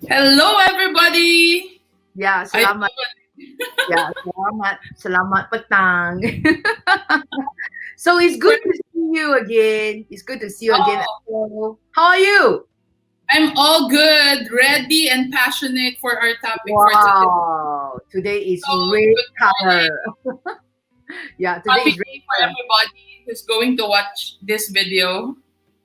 Hello, everybody. Ya, I selamat. Ya, selamat petang. So it's good to see you again. It's good to see you again. oh, Hello. How are you? I'm all good, ready, and passionate for our topic for today. Wow. Today is So, red good morning. color. Yeah, today Happy is red day for color. everybody who's going to watch this video.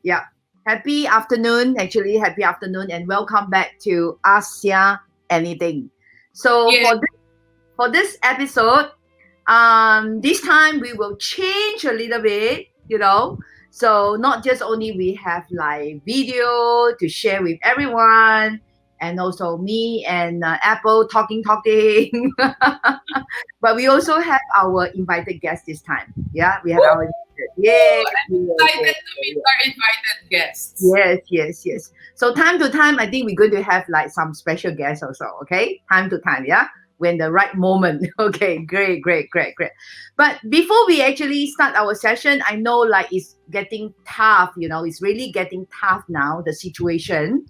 Yeah. Happy afternoon, actually. Happy afternoon and welcome back to Asia Anything. So Yeah, for this episode, this time we will change a little bit. So not just only we have like video to share with everyone, and also me and Apple talking, but we also have our invited guest this time. Yeah, we have woo! our invited. Yay! Excited to meet our invited guests. Yes. So time to time, I think we're going to have like some special guests also. Okay, time to time, yeah. When the right moment. Okay, great. But before we actually start our session, I know like it's getting tough. It's really getting tough now. The situation.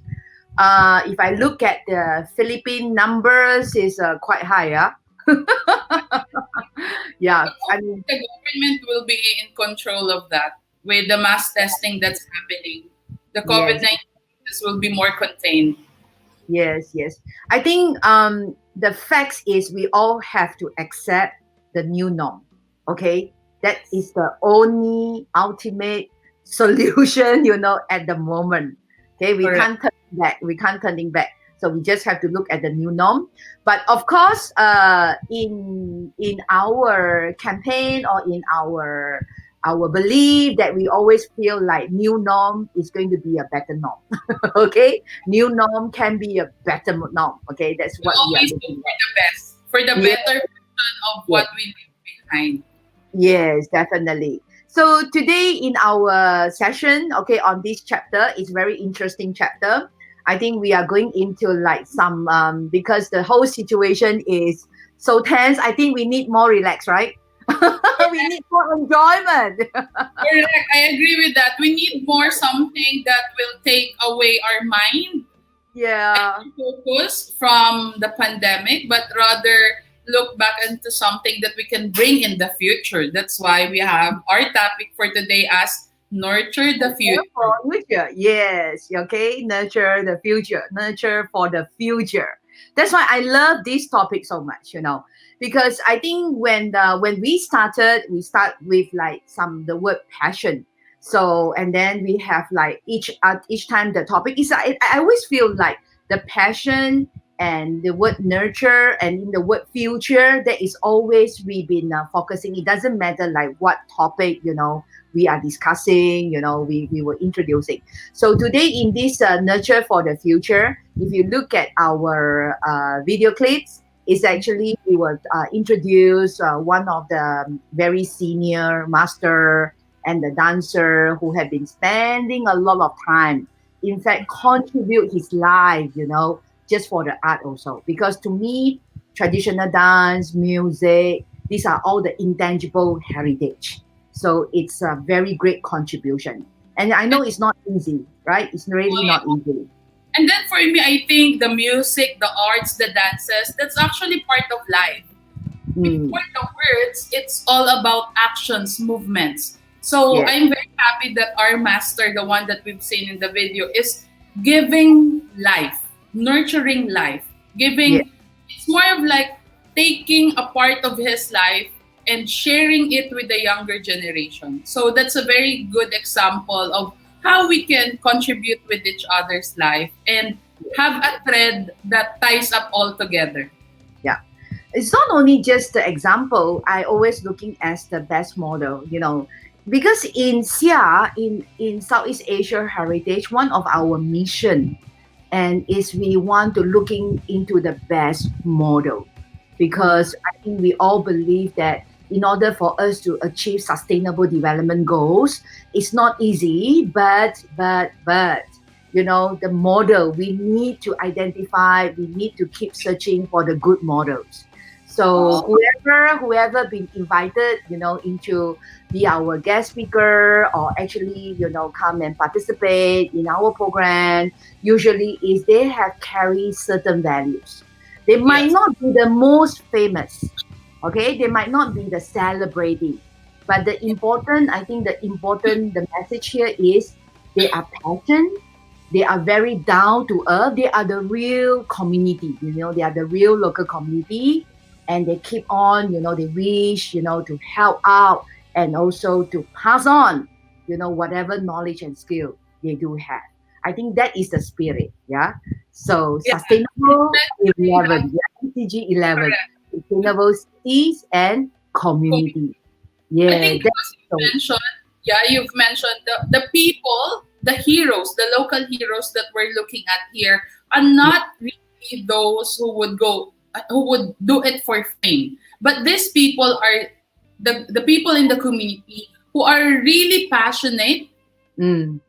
If I look at the Philippine numbers, is quite high. Yeah. Yeah. I mean, The government will be in control of that with the mass testing that's happening. The COVID yes. 19 will be more contained. Yes. I think the facts is we all have to accept the new norm. Okay, that is the only ultimate solution. At the moment. Okay, we Correct. can't turn back. We can't turning back. So we just have to look at the new norm. But of course, in our campaign or in our belief that we always feel like new norm is going to be a better norm. Okay, new norm can be a better norm. Okay, that's We what we are always look looking for at. the best, for the Yeah, better version of yeah, what we leave behind. yes, definitely. So today in our session, okay, on this chapter, it's very interesting chapter. I think we are going into like some because the whole situation is so tense. I think we need more relax, right? We need more enjoyment. Correct. I agree with that. We need more something that will take away our mind Yeah. and focus from the pandemic, but rather look back into something that we can bring in the future. That's why we have our topic for today as nurture the Nurture future. for future. Yes. Okay. Nurture the future. Nurture for the future. That's why I love this topic so much, because I think when we started, we start with like the word passion. So and then we have like each time the topic is I always feel like the passion and the word nurture and in the word future that is always we've been focusing. It doesn't matter like what topic we are discussing, we were introducing. So today in this Nurture for the Future, if you look at our video clips, it's actually we will introduce one of the very senior master and the dancer who have been spending a lot of time, in fact, contribute his life, just for the art also. Because to me, traditional dance, music, these are all the intangible heritage. So it's a very great contribution. And I know it's not easy, right? It's really not easy. And then for me, I think the music, the arts, the dances, that's actually part of life. Mm, Before the words, it's all about actions, movements. So yes, I'm very happy that our master, the one that we've seen in the video, is giving life, nurturing life, yes. giving, it's more of like taking a part of his life and sharing it with the younger generation. So that's a very good example of how we can contribute with each other's life and have a thread that ties up all together. Yeah. It's not only just the example, I always looking as the best model, because in SIA, in Southeast Asia Heritage, one of our mission and is we want to looking into the best model, because I think we all believe that in order for us to achieve sustainable development goals, it's not easy, but the model we need to identify, we need to keep searching for the good models. So Oh, whoever whoever been invited, into be our guest speaker or actually, come and participate in our program, usually is they have carry certain values. They might Yes. not be the most famous, okay? They might not be the celebrity, but I think the message here is they are passionate, they are very down to earth. They are the real community, they are the real local community. And they keep on, they wish, to help out and also to pass on, whatever knowledge and skill they do have. I think that is the spirit. Yeah. So Yeah. sustainable Very 11, yeah, SDG 11, correct. sustainable cities and community. I Yeah, think that's because you so. mentioned, yeah, you've mentioned the people, the heroes, the local heroes that we're looking at here are Yeah. not really those who would do it for fame. But these people are the people in the community who are really passionate, Mm,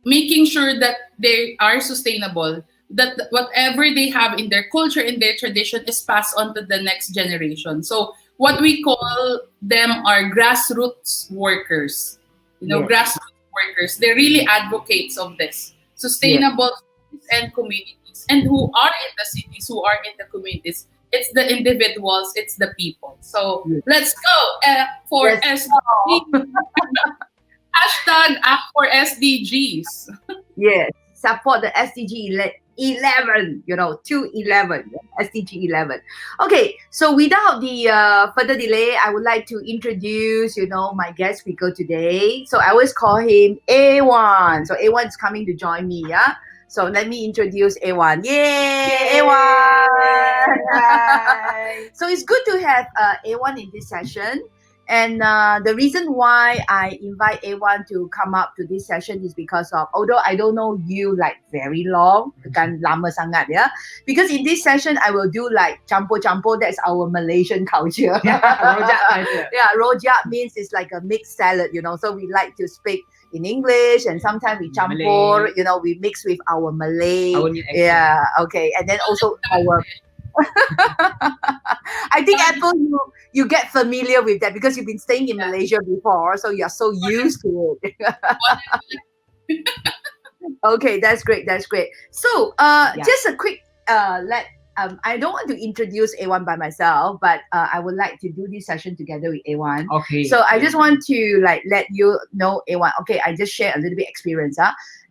making sure that they are sustainable, that whatever they have in their culture, in their tradition, is passed on to the next generation. So what we call them are grassroots workers. yes, Grassroots workers. They're really advocates of this yes, sustainable cities and communities. And who are in the cities, who are in the communities? It's the individuals, it's the people. So yes. let's go for Let's SDG. go. Hashtag act for SDGs. Yes, support the SDG 11, 211, SDG 11. Okay, so without the further delay, I would like to introduce, my guest speaker today. So I always call him A1. So A1 is coming to join me, yeah? So let me introduce A1. Yay, A1! Hi. So it's good to have A1 in this session. And the reason why I invite A1 to come up to this session is because of, although I don't know you like very long, kan lama sangat, yeah. Because in this session I will do like campur-campur. That's our Malaysian culture. Rojak culture. Yeah, rojak means it's like a mixed salad, So we like to speak in English and sometimes we campur, Malay. we mix with our Malay. Our new accent. Yeah, okay. And then also our I think Apple, you get familiar with that because you've been staying in Malaysia before, so you're so used to it. Okay, that's great. That's great. So, Yeah. just a quick let. I don't want to introduce A1 by myself, but I would like to do this session together with A1. Okay. So I just want to like let you know A1. Okay, I just share a little bit experience.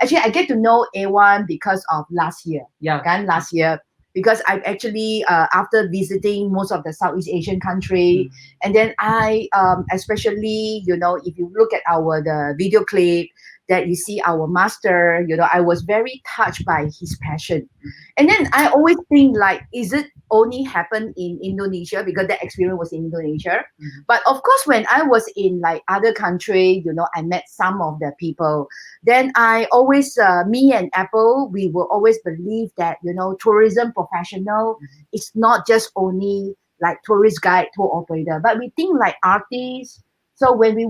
Actually, I get to know A1 because of last year. Yeah. Kan last year. Because I actually, after visiting most of the Southeast Asian country, and then I, especially, if you look at the video clip that you see our master, I was very touched by his passion. And then I always think like, is it only happen in Indonesia because that experience was in Indonesia? But of course, when I was in like other country, I met some of the people. Then I always, me and Apple, we will always believe that, tourism professional is not just only like tourist guide, tour operator, but we think like artists. So when we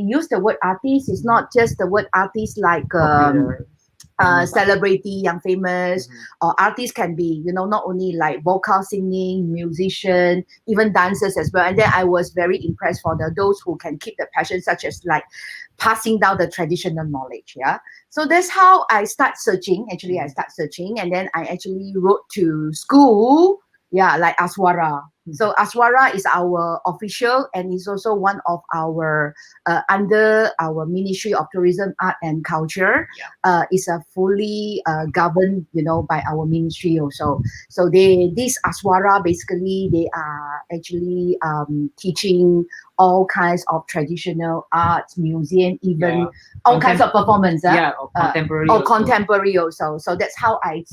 use the word artist, it's not just the word artist like celebrity, young famous, or artists can be, not only like vocal singing, musician, even dancers as well. And then I was very impressed for those who can keep the passion, such as like passing down the traditional knowledge. Yeah. So that's how I start searching. Actually, I start searching, and then I actually wrote to school. Yeah, like Aswara. So Aswara is our official, and is also one of our under our Ministry of Tourism, Art and Culture. Is a fully governed, by our ministry also. So this Aswara basically they are actually teaching all kinds of traditional arts, museum, even all kinds of performance. Yeah, or contemporary. Or also. contemporary also. So that's how I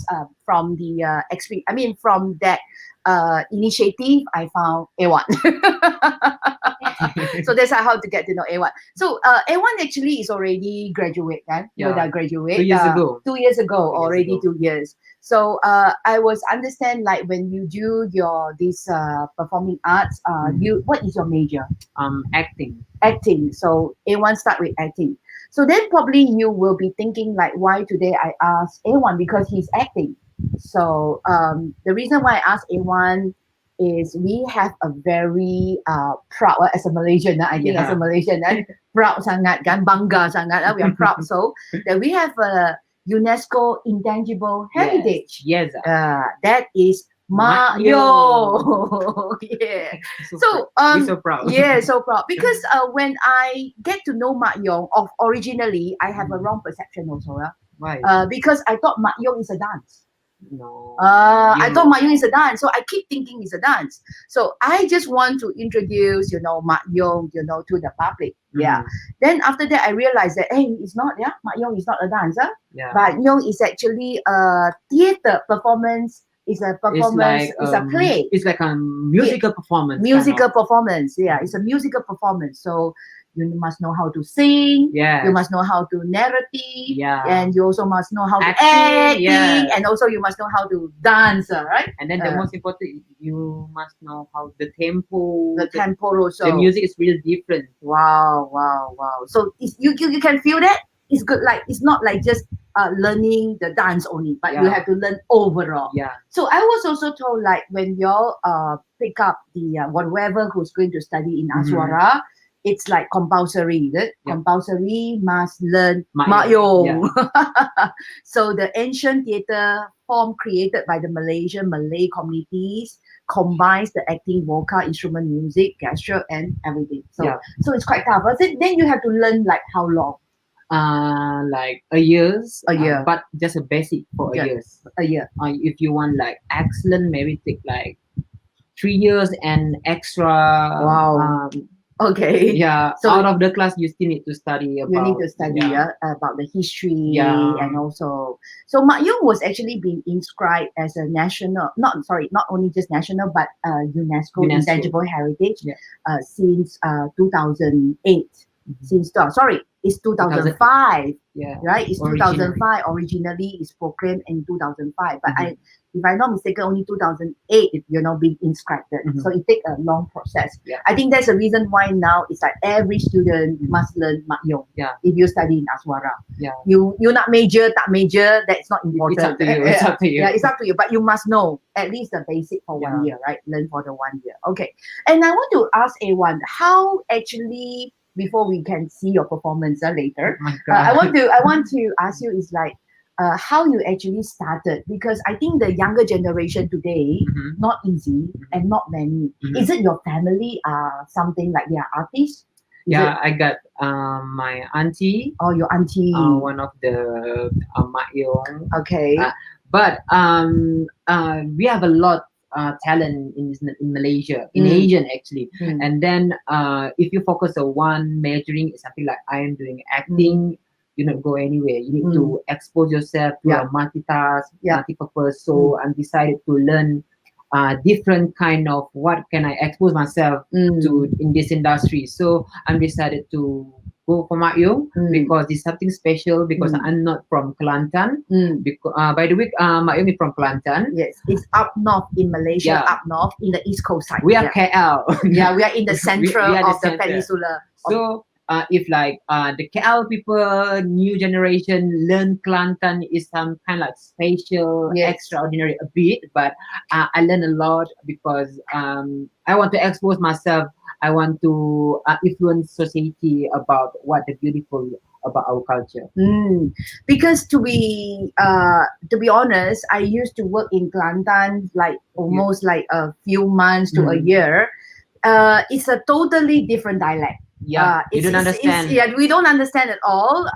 from the experience. I mean, from that initiative, I found A1. So that's how to get to know A1. So A1 actually is already graduate, right? Yeah. That graduate 2 years ago. 2 years ago, 2 years already ago. 2 years. So I was understand like when you do this performing arts, what is your major? Acting. Acting. So A1 start with acting. So then probably you will be thinking like, why today I asked A1 because he's acting. So the reason why I asked A1 is we have a very proud as a Malaysian, I think as a Yeah. Malaysian, proud sangat kan, bangga sangat. We are proud so that we have a UNESCO intangible heritage. Yes. That is Mak Ma Yo. Yo. Yeah. So, So we're so proud. yeah, so proud because when I get to know Mak Yong, of originally I have a wrong perception also, Why? because I thought Mak Yong is a dance. No. I thought You- Mak Yong is a dance, so I keep thinking it's a dance. So I just want to introduce, Mak Yong, to the public. Yeah. Mhm. Then after that, I realized that hey, it's not. Yeah, Mak Yong is not a dancer. Yeah. But Yong is actually a theater performance. It's a performance. It's a play. It's like a musical performance. Musical kind of. performance. Yeah, it's a musical performance. So you must know how to sing. Yes. You must know how to narrative. Yeah. And you also must know how to Acting, yes. and also you must know how to dance, right? And then the most important, you must know how the tempo, The tempo also. the music is really different. Wow, wow, wow. So it's, you can feel that it's good. Like it's not like just learning the dance only, but you Yeah. have to learn overall. Yeah. So I was also told like when y'all pick up the whatever who's going to study in Aswara, it's like compulsory. Is it? Yeah. Compulsory must learn Mak Mak Yong, Yong. So the ancient theatre form created by the Malaysian Malay communities combines the acting, vocal, instrument, music, gesture, and everything. So Yeah. so it's quite tough. But then you have to learn like how long? Like a years. A year. But just a basic for Yeah. a years. A year. If you want like excellent, maybe take like 3 years and extra. Wow. Okay. Yeah. So- out of the class, you still need to study about. You need to study Yeah. about the history Yeah. and also so Mak Yong was actually being inscribed as a national not only just national but UNESCO, UNESCO. intangible heritage Yeah. Since 2008 since it's 2005 Yeah. right it's Originally. 2005 originally it's proclaimed in 2005 but Mhm. if I'm not mistaken only 2008 being inscribed Mhm. so it takes a long process. Yeah. I think that's the reason why now it's like every student must learn Mak Yong. Yeah. If you study in Aswara, Yeah. you not major, tak major, that's not important. It's up to you. It's up to you. Yeah, it's up to you. But you must know at least the basic for 1 year, right? Learn for the 1 year. Okay. And I want to ask A1, how actually before we can see your performance later, Oh my I God. want to ask you is like how you actually started because I think the younger generation today Mhm. not easy and not many. Mhm. Is it your family something like they are artists? Is Yeah, it, I got my auntie, or your auntie? one of the Mak Yong. Okay. But we have a lot talent in Malaysia, in Mm. Asian actually. Mm. And then if you focus on one majoring, something like I am doing acting, you not go anywhere. You need to expose yourself to Yeah. a multitask, Yeah. multi-purpose. So I decided to learn different kind of what can I expose myself to in this industry. So I'm decided to go for Mak Yong because it's something special because I'm not from Kelantan. Because by the way, Mak Yong is from Kelantan. Yes, it's up north in Malaysia, Yeah. up north in the east coast side. We are yeah. KL. Yeah, we are in the We central are the of the center. peninsula. So if like the KL people, new generation learn Kelantan is some kind of like special, Yes. extraordinary a bit, but I learn a lot because I want to expose myself. I want to influence society about what the beautiful about our culture. Because to be honest, I used to work in Kelantan like almost like a few months to a year. It's a totally different dialect. Yeah, you don't understand. Yeah, we don't understand at all.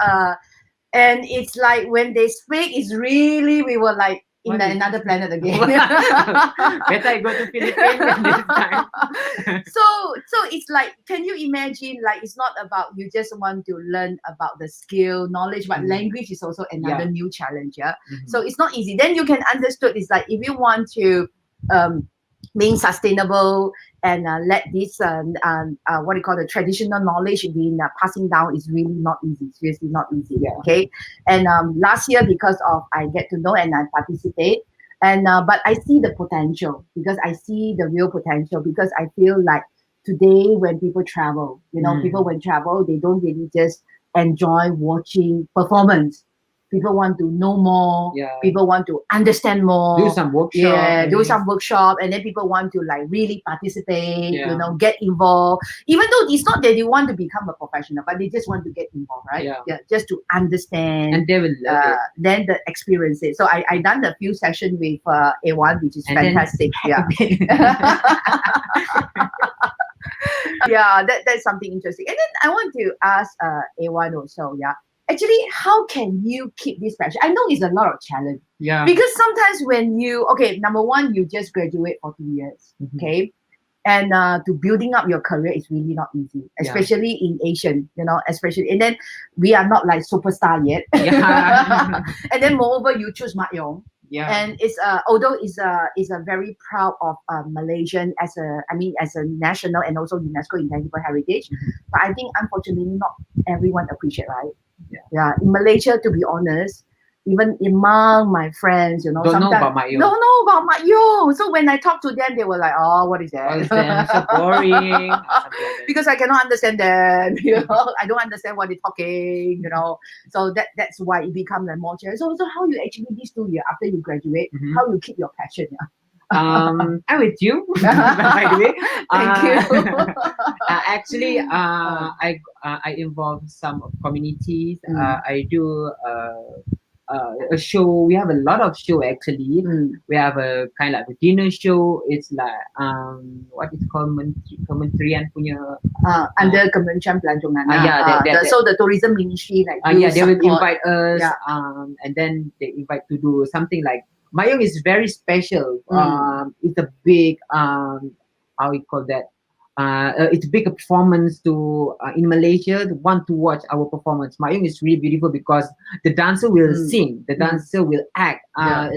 And it's like when they speak, it's really we were like in What is- another planet again. Better I go to Philippines than this time. So it's like, can you imagine? Like it's not about you just want to learn about the skill, knowledge, but language is also another new challenge. Yeah. So it's not easy. Then you can understood. It's like if you want to being sustainable and let this what do you call the traditional knowledge being passing down is really not easy. Seriously, not easy. Yeah. Okay. And last year because of I get to know and I participate. And but I see the potential because I see the real potential because I feel like today when people travel, people when travel, they don't really just enjoy watching performance. People want to know more. Yeah. People want to understand more. Do some workshop. Yeah, do maybe. some workshop, and then people want to like really participate. Yeah. You know, get involved. Even though it's not that they want to become a professional, but they just want to get involved, right? Yeah. Just to understand. And they will love it. Then the experience it. So I done a few sessions with A1, which is And then- fantastic. Yeah. Yeah, that's something interesting. And then I want to ask A1 also, yeah. Actually, how can you keep this passion? I know it's a lot of challenge. Yeah. Because sometimes when you, number one, you just graduate for 2 years, Mhm. okay? And to building up your career is really not easy, especially in Asian, especially. And then we are not like superstar yet. Yeah. And then moreover, you choose Mak Yong. Yeah. And it's although it's a very proud of Malaysian as a national and also UNESCO intangible heritage, but I think unfortunately not everyone appreciate, right? Yeah. In Malaysia, to be honest, even among my friends, Don't know sometimes about Mak Yong. don't know about Mak Yong. So when I talk to them, they were like, "Oh, what is that?" Oh, it's them, so boring. Or something like that. Because I cannot understand them, I don't understand what they're talking, So that's why it becomes like more challenging. So how you actually these 2 years after you graduate, Mhm. how you keep your passion? Yeah? I'm with you, by the way. Thank you. Actually, I involve some of communities. Mm. I do a show. We have a lot of show actually. We have a kind of a dinner show. It's like what is called kementerian punya. Under Kementerian Pelancongan. So the tourism ministry they will support. invite us. Yeah. And then they invite to do something like Mayong is very special. It's a big how you call that? It's a big performance to in Malaysia. Want to watch our performance. Mayong is really beautiful because the dancer will sing, the dancer will act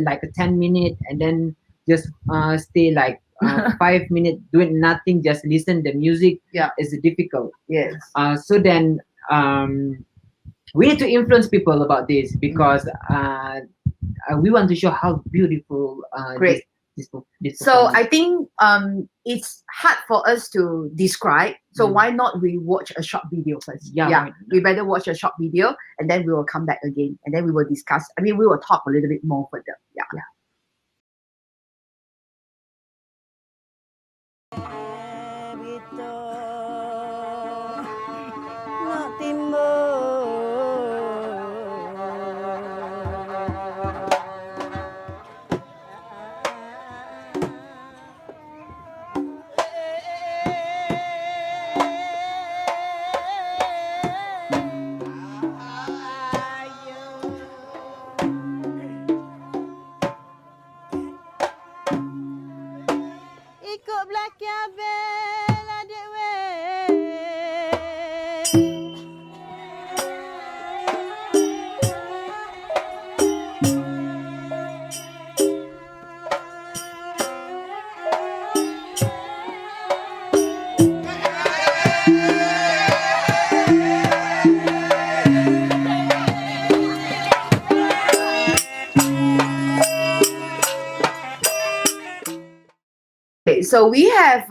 like a 10 minute, and then just stay like 5 minutes doing nothing, just listen. The music is difficult. Yes. So then we need to influence people about this because we want to show how beautiful Great. this So performance. I think it's hard for us to describe. So why not we watch a short video first? Yeah, why not? We better watch a short video and then we will come back again and then we will discuss. We will talk a little bit more further. Yeah. Nak timbul ikut belakang bel adik weh. Okay, so we have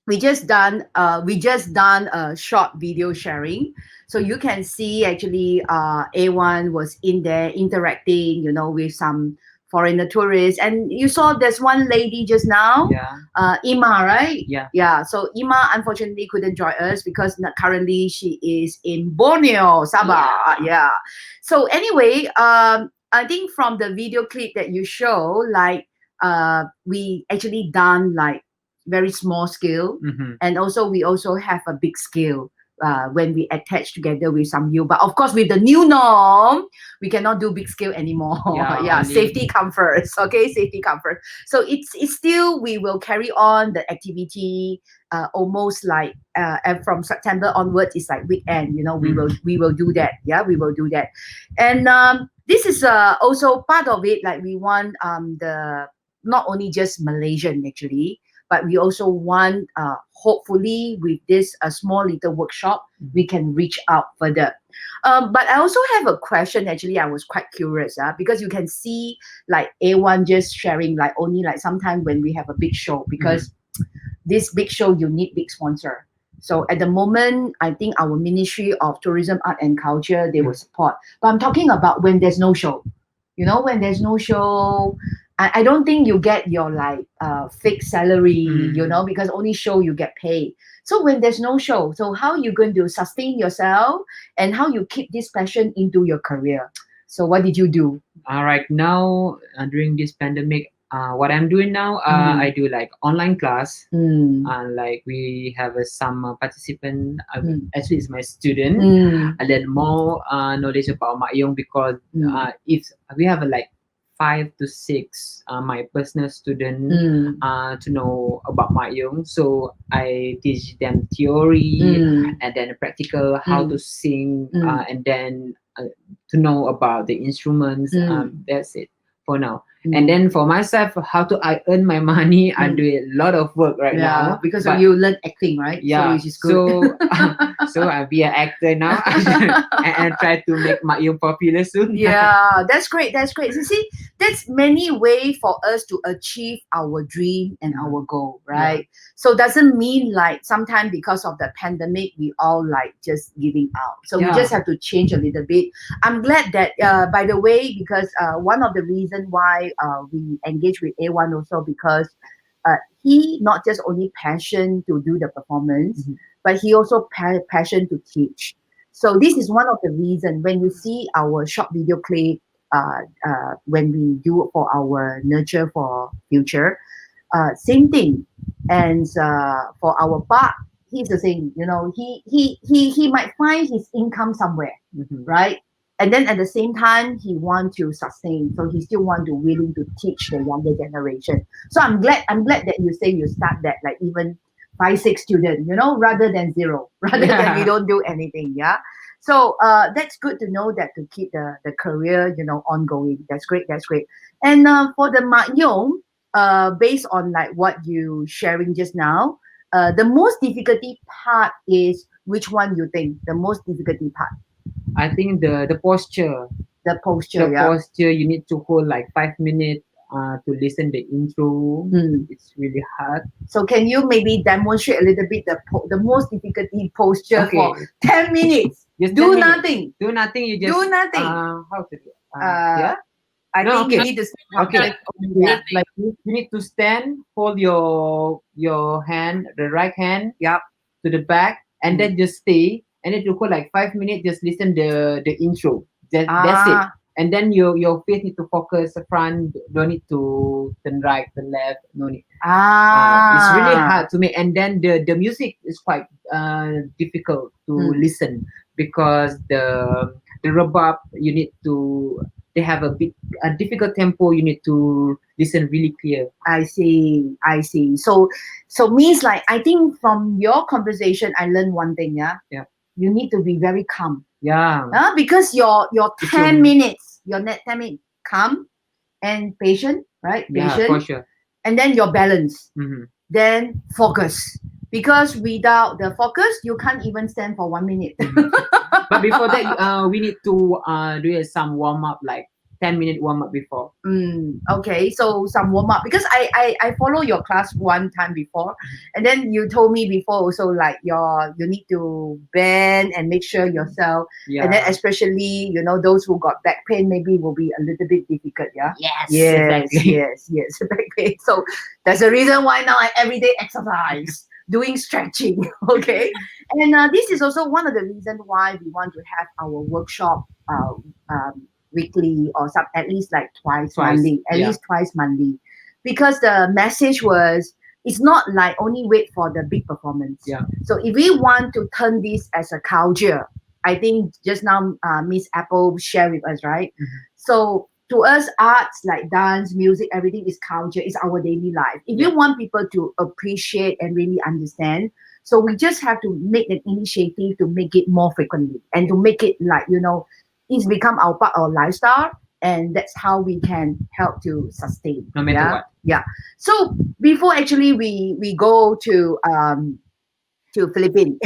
we just done a short video sharing. So you can see actually A1 was in there interacting, with some foreigner tourists. And you saw there's one lady just now, Ima, right? Yeah. So Ima unfortunately couldn't join us because currently she is in Borneo, Sabah. Yeah. So anyway, I think from the video clip that you show, like we actually done like very small scale, and also we also have a big scale when we attach together with some new. But of course, with the new norm, we cannot do big scale anymore. Yeah, only- Safety come first. Okay, safety come first. So it's still we will carry on the activity almost like and from September onwards. It's like weekend. We will do that. Yeah, we will do that, and this is also part of it. Like we want the not only just Malaysian actually, but we also want hopefully with this small little workshop we can reach out further. But I also have a question. Actually, I was quite curious because you can see like A1 just sharing like only like sometime when we have a big show, because this big show you need big sponsor. So at the moment, I think our Ministry of Tourism, Art and Culture, they will support. But I'm talking about when there's no show. You know, when there's no show, I don't think you get your like fixed salary, you know, because only show you get paid. So when there's no show, so how you going to sustain yourself and how you keep this passion into your career? So what did you do? Right now, during this pandemic, what I'm doing now, I do like online class. Like we have some participant. Actually, it's my student. I learn more knowledge about Mak Yong because if we have like 5 to 6 my personal student to know about Mak Yong, so I teach them theory and then practical how to sing and then to know about the instruments. That's it for now. And then for myself, how to I earn my money? I do a lot of work right now because but- you learn acting, right? Yeah, So which is good. so I be an actor now and try to make my own popular soon. Yeah, that's great. That's great. You see, that's many way for us to achieve our dream and our goal, right? So doesn't mean like sometimes because of the pandemic we all like just giving out. So we just have to change a little bit. I'm glad that by the way, because one of the reason why we engage with A1 also because he not just only passion to do the performance, but he also passion to teach. So this is one of the reasons when you see our short video clip, when we do it for our nurture for future, same thing. And for our part, he's the same. You know, he might find his income somewhere, right? And then at the same time, he want to sustain. So he still want to willing to teach the younger generation. So I'm glad that you say you start that like even 5, 6 students, you know, rather than zero, rather than we don't do anything. Yeah. So that's good to know that to keep the career, you know, ongoing. That's great. That's great. And for the Mak Yong, based on like what you sharing just now, the most difficulty part is which one you think the most difficulty part? I think the posture. The posture, The posture you need to hold like 5 minutes to listen the intro. It's really hard. So can you maybe demonstrate a little bit the most difficulty posture for 10 minutes? Just Do 10 minutes. nothing. Do nothing. You just Do nothing. how to do? I No, think okay. you need to Okay, Yeah. like you need to stand, hold your hand, the right hand, to the back, and then just stay, and then you go like 5 minutes. Just listen the intro. That's it. And then your face need to focus the front. Don't need to turn right, turn left. No need. It's really hard to make. And then the music is quite difficult to listen because the rebab you need to. They have a difficult tempo. You need to listen really clear. I see. So means like I think from your conversation I learned one thing, Yeah. You need to be very calm. Yeah. Because your It's 10 your- minutes, your net 10 minutes, calm and patient, right? Yeah, Patient. for sure. And then your balance. Mhm. Then focus. Because without the focus, you can't even stand for 1 minute. But before that, we need to do some warm up, like 10-minute warm up before. Okay, so some warm up because I follow your class one time before, and then you told me before also like you need to bend and make sure yourself, Yeah. and then especially you know those who got back pain maybe will be a little bit difficult. Yeah. Yes. Yes, Exactly. yes, back pain. So that's the reason why now I everyday exercise, doing stretching. Okay, and this is also one of the reasons why we want to have our workshop weekly or at least like twice monthly, at least twice monthly, because the message was it's not like only wait for the big performance. Yeah. So if we want to turn this as a culture, I think just now Miss Apple shared with us, right? So to us, arts like dance, music, everything is culture, is our daily life. If we want people to appreciate and really understand, so we just have to make an initiative to make it more frequently and to make it like, you know, it's become our part of our lifestyle, and that's how we can help to sustain. No matter what. Yeah. So before actually we go to Philippines.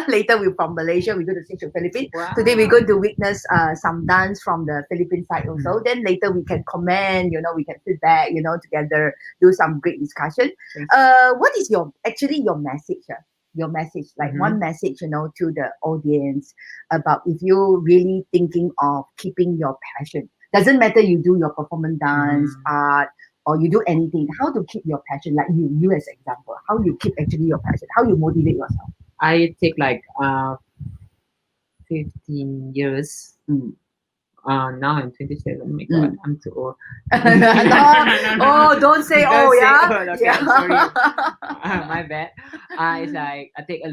Later we from Malaysia, we go to to Philippines. Wow. Today we're going to witness some dance from the Philippine side also. Then later we can comment, you know, we can sit back, you know, together, do some great discussion. What is your message? your message, like Mhm. one message, to the audience about if you're really thinking of keeping your passion. Doesn't matter you do your performance dance, art, or you do anything. How to keep your passion, like you as example, how you keep actually your passion, how you motivate yourself. I take like 15 years. Mm. Now I'm 27. Oh my God, I'm too old. Oh, don't say Don't say yeah. old. Okay, I'm sorry. My bad. It's like I take a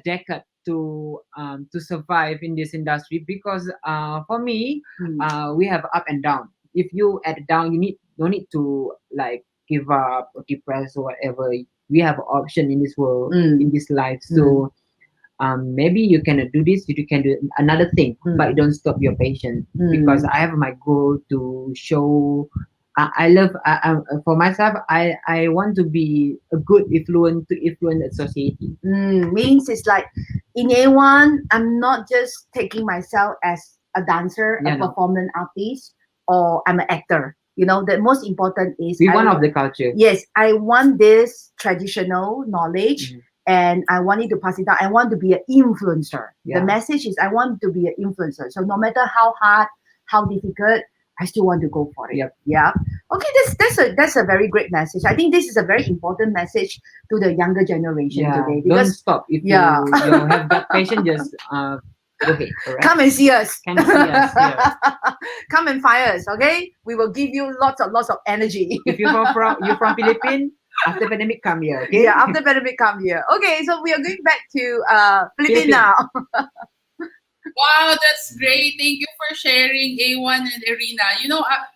decade to survive in this industry because for me we have up and down. If you at down, you don't need to like give up or depress or whatever. We have option in this world, in this life. So maybe you cannot do this, you can do another thing, but don't stop your passion because I have my goal to show. I love for myself. I want to be a good influence to influence the society. Means it's like in A1, I'm not just taking myself as a dancer, Yeah, a no. performance artist, or I'm an actor. The most important is We one of the culture. yes, I want this traditional knowledge and I want it to pass it down. I want to be an influencer. The Yeah. message is I want to be an influencer. So no matter how hard, how difficult, I still want to go for it. Yep. Yeah. Okay, that's a very great message. I think this is a very important message to the younger generation Yeah, today don't because stop. If Yeah. you have that passion, just go ahead. Correct. come and see us. Come see us here. Come and find us, okay? We will give you lots of energy. If you're from Philippines, after pandemic, come here. Okay. Yeah, after pandemic come here. Okay, so we are going back to Philippines Philippines. now. Wow, that's great. Thank you for sharing, A1 and Irina.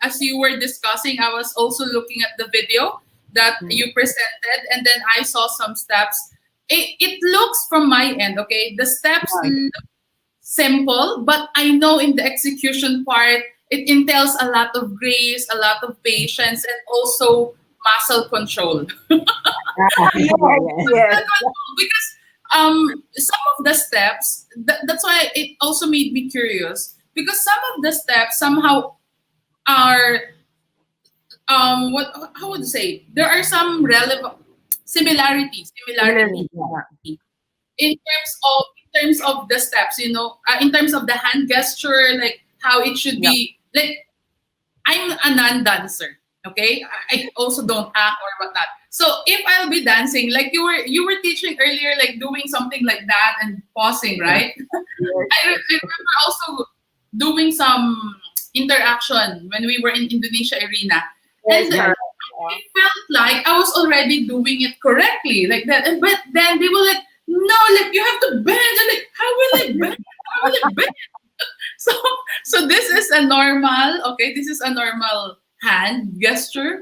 As you were discussing, I was also looking at the video that you presented, and then I saw some steps. It looks from my end, okay? The steps look simple, but I know in the execution part, it entails a lot of grace, a lot of patience, and also muscle control. Yes. Because some of the steps that's why it also made me curious because some of the steps somehow are what how would you say there are some relevant similarity in terms of the steps, in terms of the hand gesture, like how it should be. Like, I'm a non-dancer, okay? I also don't act or whatnot. So if I'll be dancing, like you were teaching earlier, like doing something like that and pausing, right? I remember also doing some interaction when we were in Indonesia arena, and it felt like I was already doing it correctly, like that. But then they were like, "No, like you have to bend." And like, how will I bend? How will I bend? So, so this is a normal, okay? This is a normal hand gesture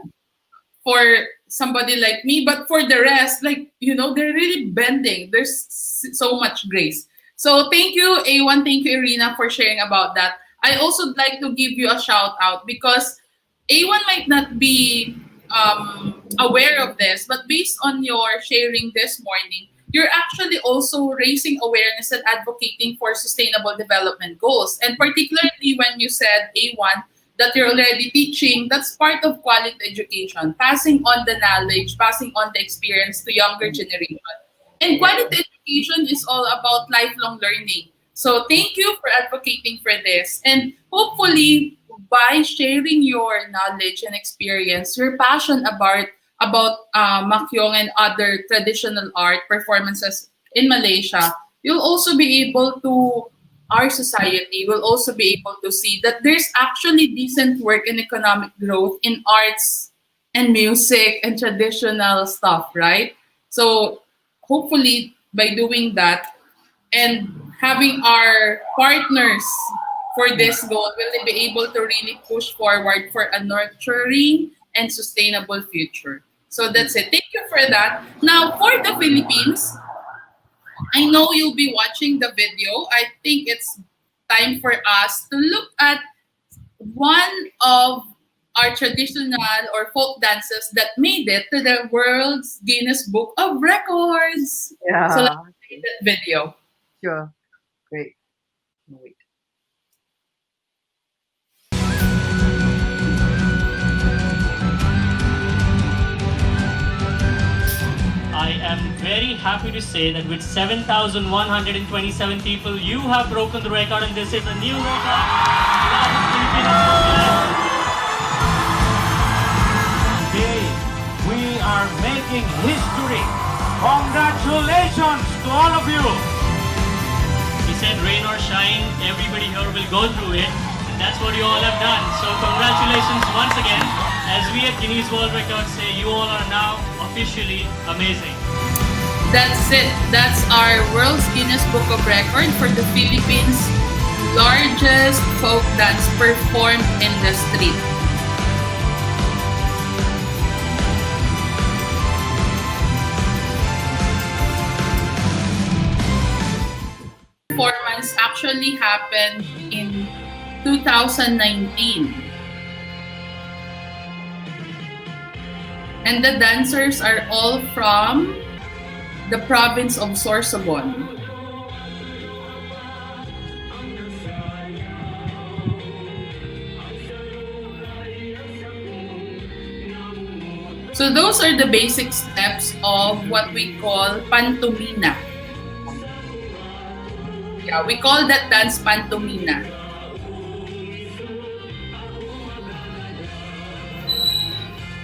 for somebody like me, but for the rest, like, they're really bending. There's so much grace. So thank you, A1, thank you, Irina, for sharing about that. I also like to give you a shout out because A1 might not be aware of this, but based on your sharing this morning, you're actually also raising awareness and advocating for sustainable development goals. And particularly when you said, A1, that you're already teaching, that's part of quality education, passing on the knowledge, passing on the experience to younger generation. And quality education is all about lifelong learning. So thank you for advocating for this. And hopefully, by sharing your knowledge and experience, your passion about makyong and other traditional art performances in Malaysia, you'll also be able to, our society will also be able to see that there's actually decent work and economic growth in arts and music and traditional stuff, right? So hopefully by doing that and having our partners for this goal, will be able to really push forward for a nurturing and sustainable future. So that's it. Thank you for that. Now, for the Philippines, I know you'll be watching the video. I think it's time for us to look at one of our traditional or folk dances that made it to the World's Guinness Book of Records. Yeah. So let's play that video. Sure. Great. Wait. I I am very happy to say that with 7,127 people, you have broken the record, and this is a new record. Today, we are making history. Congratulations to all of you. He said, rain or shine, everybody here will go through it. And that's what you all have done. So congratulations once again. As we at Guinness World Records say, you all are now officially amazing. That's it. That's our World's Guinness Book of Record for the Philippines' largest folk dance performed in the street. Performance actually happened in 2019. And the dancers are all from the province of Sorsogon. So those are the basic steps of what we call pantomina. Yeah, we call that dance pantomina.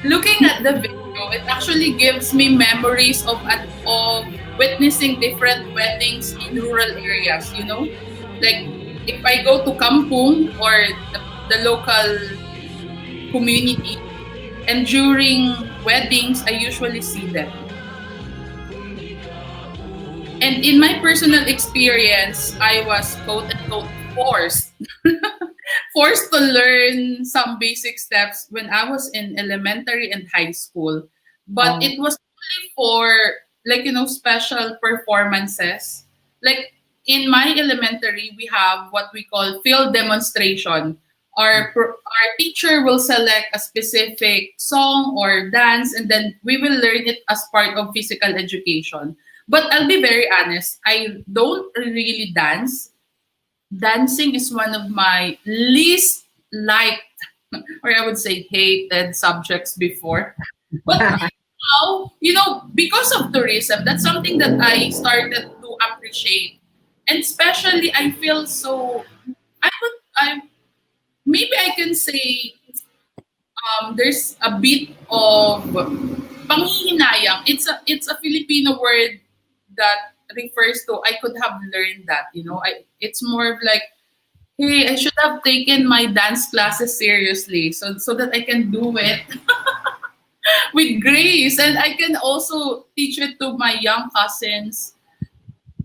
Looking at the video, it actually gives me memories of witnessing different weddings in rural areas, you know? Like if I go to Kampung or the local community, and during weddings, I usually see them. And in my personal experience, I was quote unquote forced forced to learn some basic steps when I was in elementary and high school. But it was only for like special performances. Like in my elementary, we have what we call field demonstration. Our teacher will select a specific song or dance, and then we will learn it as part of physical education. But I'll be very honest, I don't really dance. Dancing is one of my least liked, or I would say hated subjects before. But now, because of tourism, that's something that I started to appreciate. And especially, I feel so, I maybe I can say there's a bit of panghihinayang. It's a Filipino word that refers to I could have learned that. It's more of like, hey, I should have taken my dance classes seriously so that I can do it with grace, and I can also teach it to my young cousins.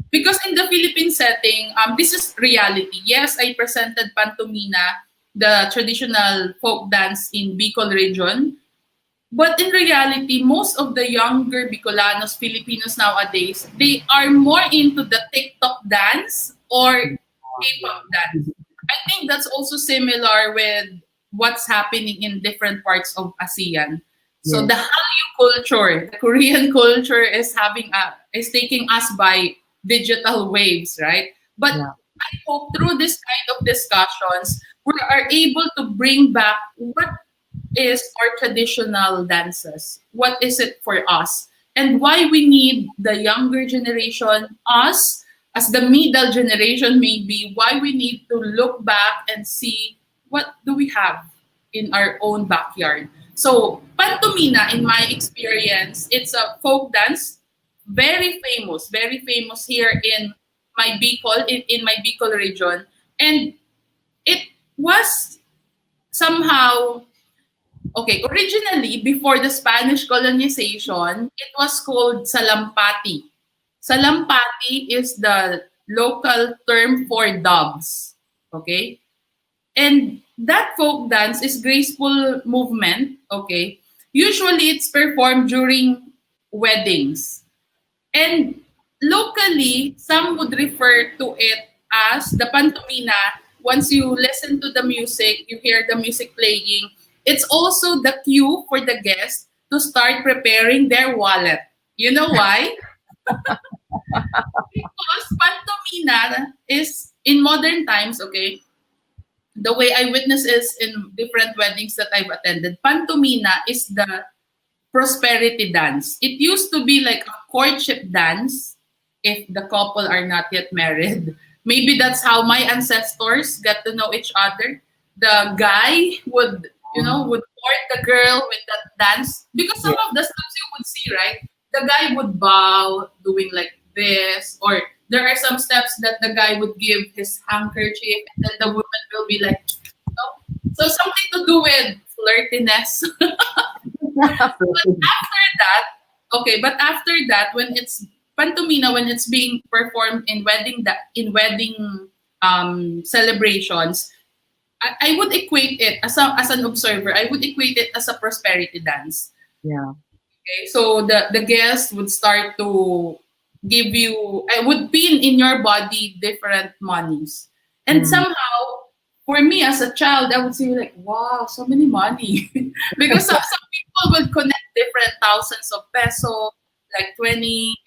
Because in the Philippine setting, this is reality. Yes, I presented Pantomina, the traditional folk dance in Bicol region. But in reality, most of the younger Bicolanos, Filipinos nowadays, they are more into the TikTok dance or K-pop dance. I think that's also similar with what's happening in different parts of ASEAN. So the Hallyu culture, the Korean culture is taking us by digital waves, right? But I hope through this kind of discussions, we are able to bring back what is our traditional dances. What is it for us? And why we need the younger generation, us, as the middle generation maybe, why we need to look back and see what do we have in our own backyard. So, Pantomina, in my experience, it's a folk dance, very famous here in my in my Bicol region. And it was somehow, okay, originally, before the Spanish colonization, it was called salampati. Salampati is the local term for doves. Okay? And that folk dance is graceful movement. Okay? Usually, it's performed during weddings. And locally, some would refer to it as the pantomina. Once you listen to the music, you hear the music playing, it's also the cue for the guests to start preparing their wallet. You know why? Because pantomina is, in modern times, okay, the way I witness is in different weddings that I've attended, pantomina is the prosperity dance. It used to be like a courtship dance if the couple are not yet married. Maybe that's how my ancestors got to know each other. The guy would, would court the girl with that dance because some Yeah. of the steps you would see, right? The guy would bow, doing like this, or there are some steps that the guy would give his handkerchief, and then the woman will be like, so something to do with flirtiness. After that, okay, but after that, when it's pantomima, when it's being performed in wedding celebrations, I would equate it as an observer. I would equate it as a prosperity dance. Yeah. Okay, so the guest would start to give you, I would pin in your body different monies, and somehow for me as a child, I would say like, wow, so many money, because some people would connect different thousands of peso, like 20.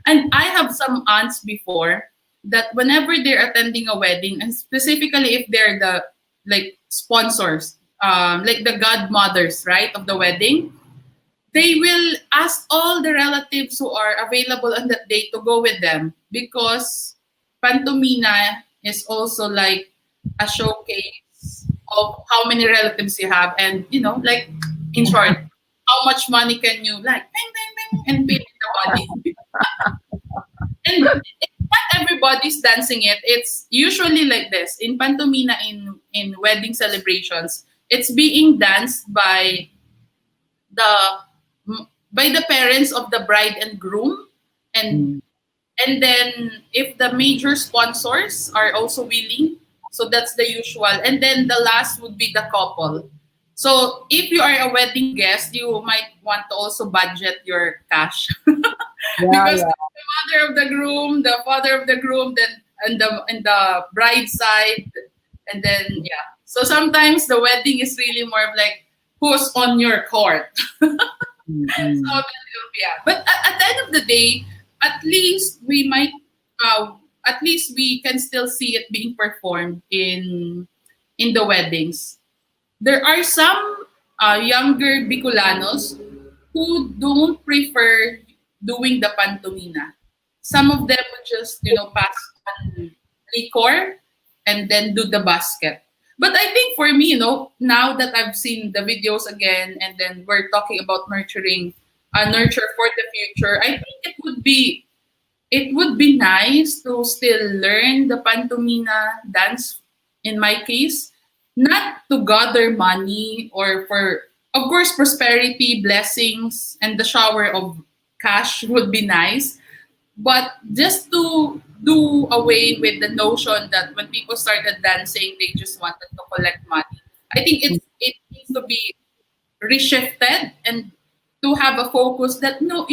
And I have some aunts before that whenever they're attending a wedding, and specifically if they're the like sponsors, like the godmothers, right, of the wedding, they will ask all the relatives who are available on that day to go with them because pantomima is also like a showcase of how many relatives you have, and like in short, how much money can you like bang, bang, bang, and pay in the body. And not everybody's dancing it. It's usually like this in pantomima, in wedding celebrations. It's being danced the by the parents of the bride and groom, and then if the major sponsors are also willing, so that's the usual, and then the last would be the couple. So if you are a wedding guest, you might want to also budget your cash Yeah, because yeah. the mother of the groom, the father of the groom, then and the bride side, and then yeah. So sometimes the wedding is really more of like who's on your court. So yeah, but at the end of the day, at least we might, at least we can still see it being performed in the weddings. There are some younger Bicolanos who don't prefer doing the pantomima. Some of them would just pass on liquor and then do the basket. But I think for me, now that I've seen the videos again, and then we're talking about nurture for the future, I think it would be nice to still learn the pantomima dance. In my case, not to gather money or for, of course, prosperity, blessings, and the shower of cash would be nice, but just to do away with the notion that when people started dancing, they just wanted to collect money. I think it needs to be reshifted and to have a focus that no,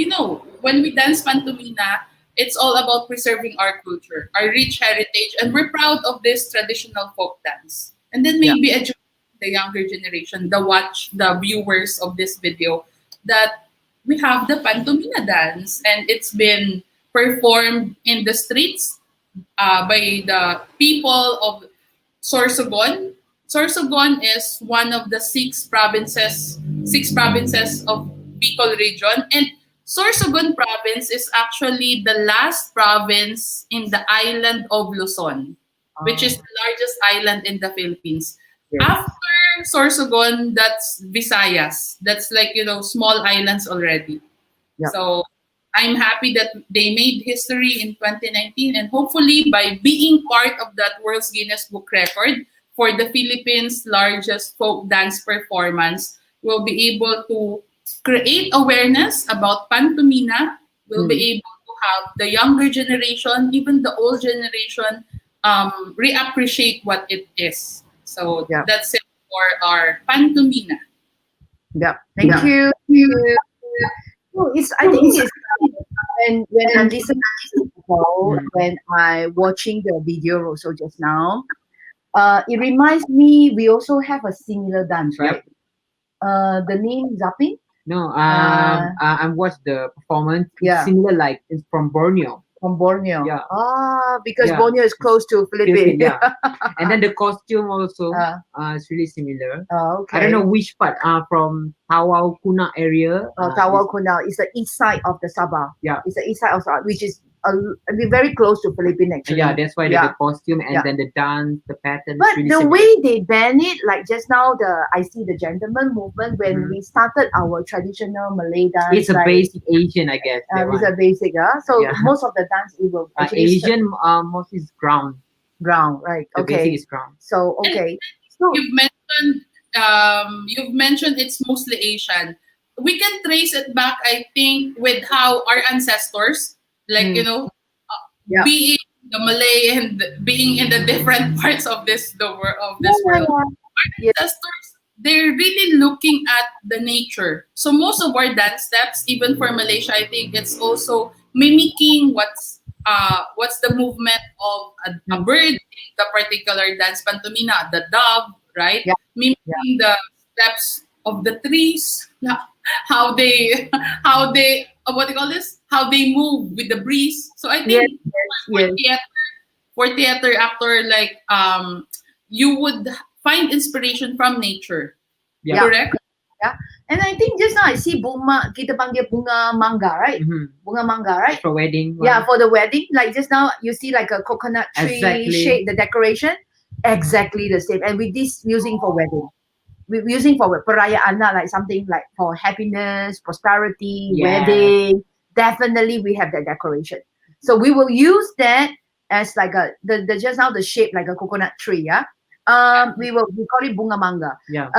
when we dance pantomima, it's all about preserving our culture, our rich heritage, and we're proud of this traditional folk dance. And then maybe educate the younger generation, the viewers of this video, that we have the pantomima dance, and it's been performed in the streets by the people of Sorsogon. Sorsogon is one of the six provinces of Bicol region, and Sorsogon province is actually the last province in the island of Luzon, which is the largest island in the Philippines. Yes. After Sorsogon, that's Visayas. That's like small islands already. Yeah. So I'm happy that they made history in 2019, and hopefully by being part of that World's Guinness Book Record for the Philippines' largest folk dance performance, we'll be able to create awareness about pantomima. We'll be able to have the younger generation, even the old generation, reappreciate what it is. So Yeah. that's it for our pantomima. Yeah. Thank you. So I think it's when I listen to people, when I watching the video also just now, it reminds me we also have a similar dance, right? The name Zapping. No, I watched the performance. It's Yeah. similar, like it's from Borneo. From Borneo. Yeah. Because Yeah. Borneo is close to Philippines. Yeah. And then the costume also is really similar. Okay. I don't know which part. From Tawau Kuna area. Tawau Kunal is the east side of the Sabah. Yeah. It's the east side of Sabah, which is very close to Philippines actually. Yeah, that's why the costume and then the dance, the pattern. But is really the similar. way they ban it, like just now, I see the gentleman movement when Mhm. we started our traditional Malay dance. It's a like, basic Asian, I guess. that it's one. a basic, So Yeah. most of the dance it will actually Asian mostly is ground. ground, right? The basic Okay. is ground. So okay. So You've mentioned it's mostly Asian. We can trace it back, I think, with how our ancestors, like Yeah. being the Malay and being in the different parts of the world of this world. Yeah. Ancestors, they're really looking at the nature. So most of our dance steps, even for Malaysia, I think it's also mimicking what's the movement of a bird, the particular dance pantomima, the dove, right? Yeah. Mimicking the steps of the trees, how they what do you call this? How they move with the breeze. So I think Yes. for theater actor, like you would find inspiration from nature. Yeah. Correct? And I think just now I see kita panggil bunga mangga, right? Mhm. Bunga mangga, right? For wedding. Yeah, for the wedding. Like just now you see like a coconut tree Exactly. shape, the decoration. Exactly the same. And with this using for wedding. We're using for perayaan, like something like for happiness, prosperity, Yeah. wedding. Definitely we have that decoration. So we will use that as like the just now the shape like a coconut tree, we call it bunga manga. Yeah.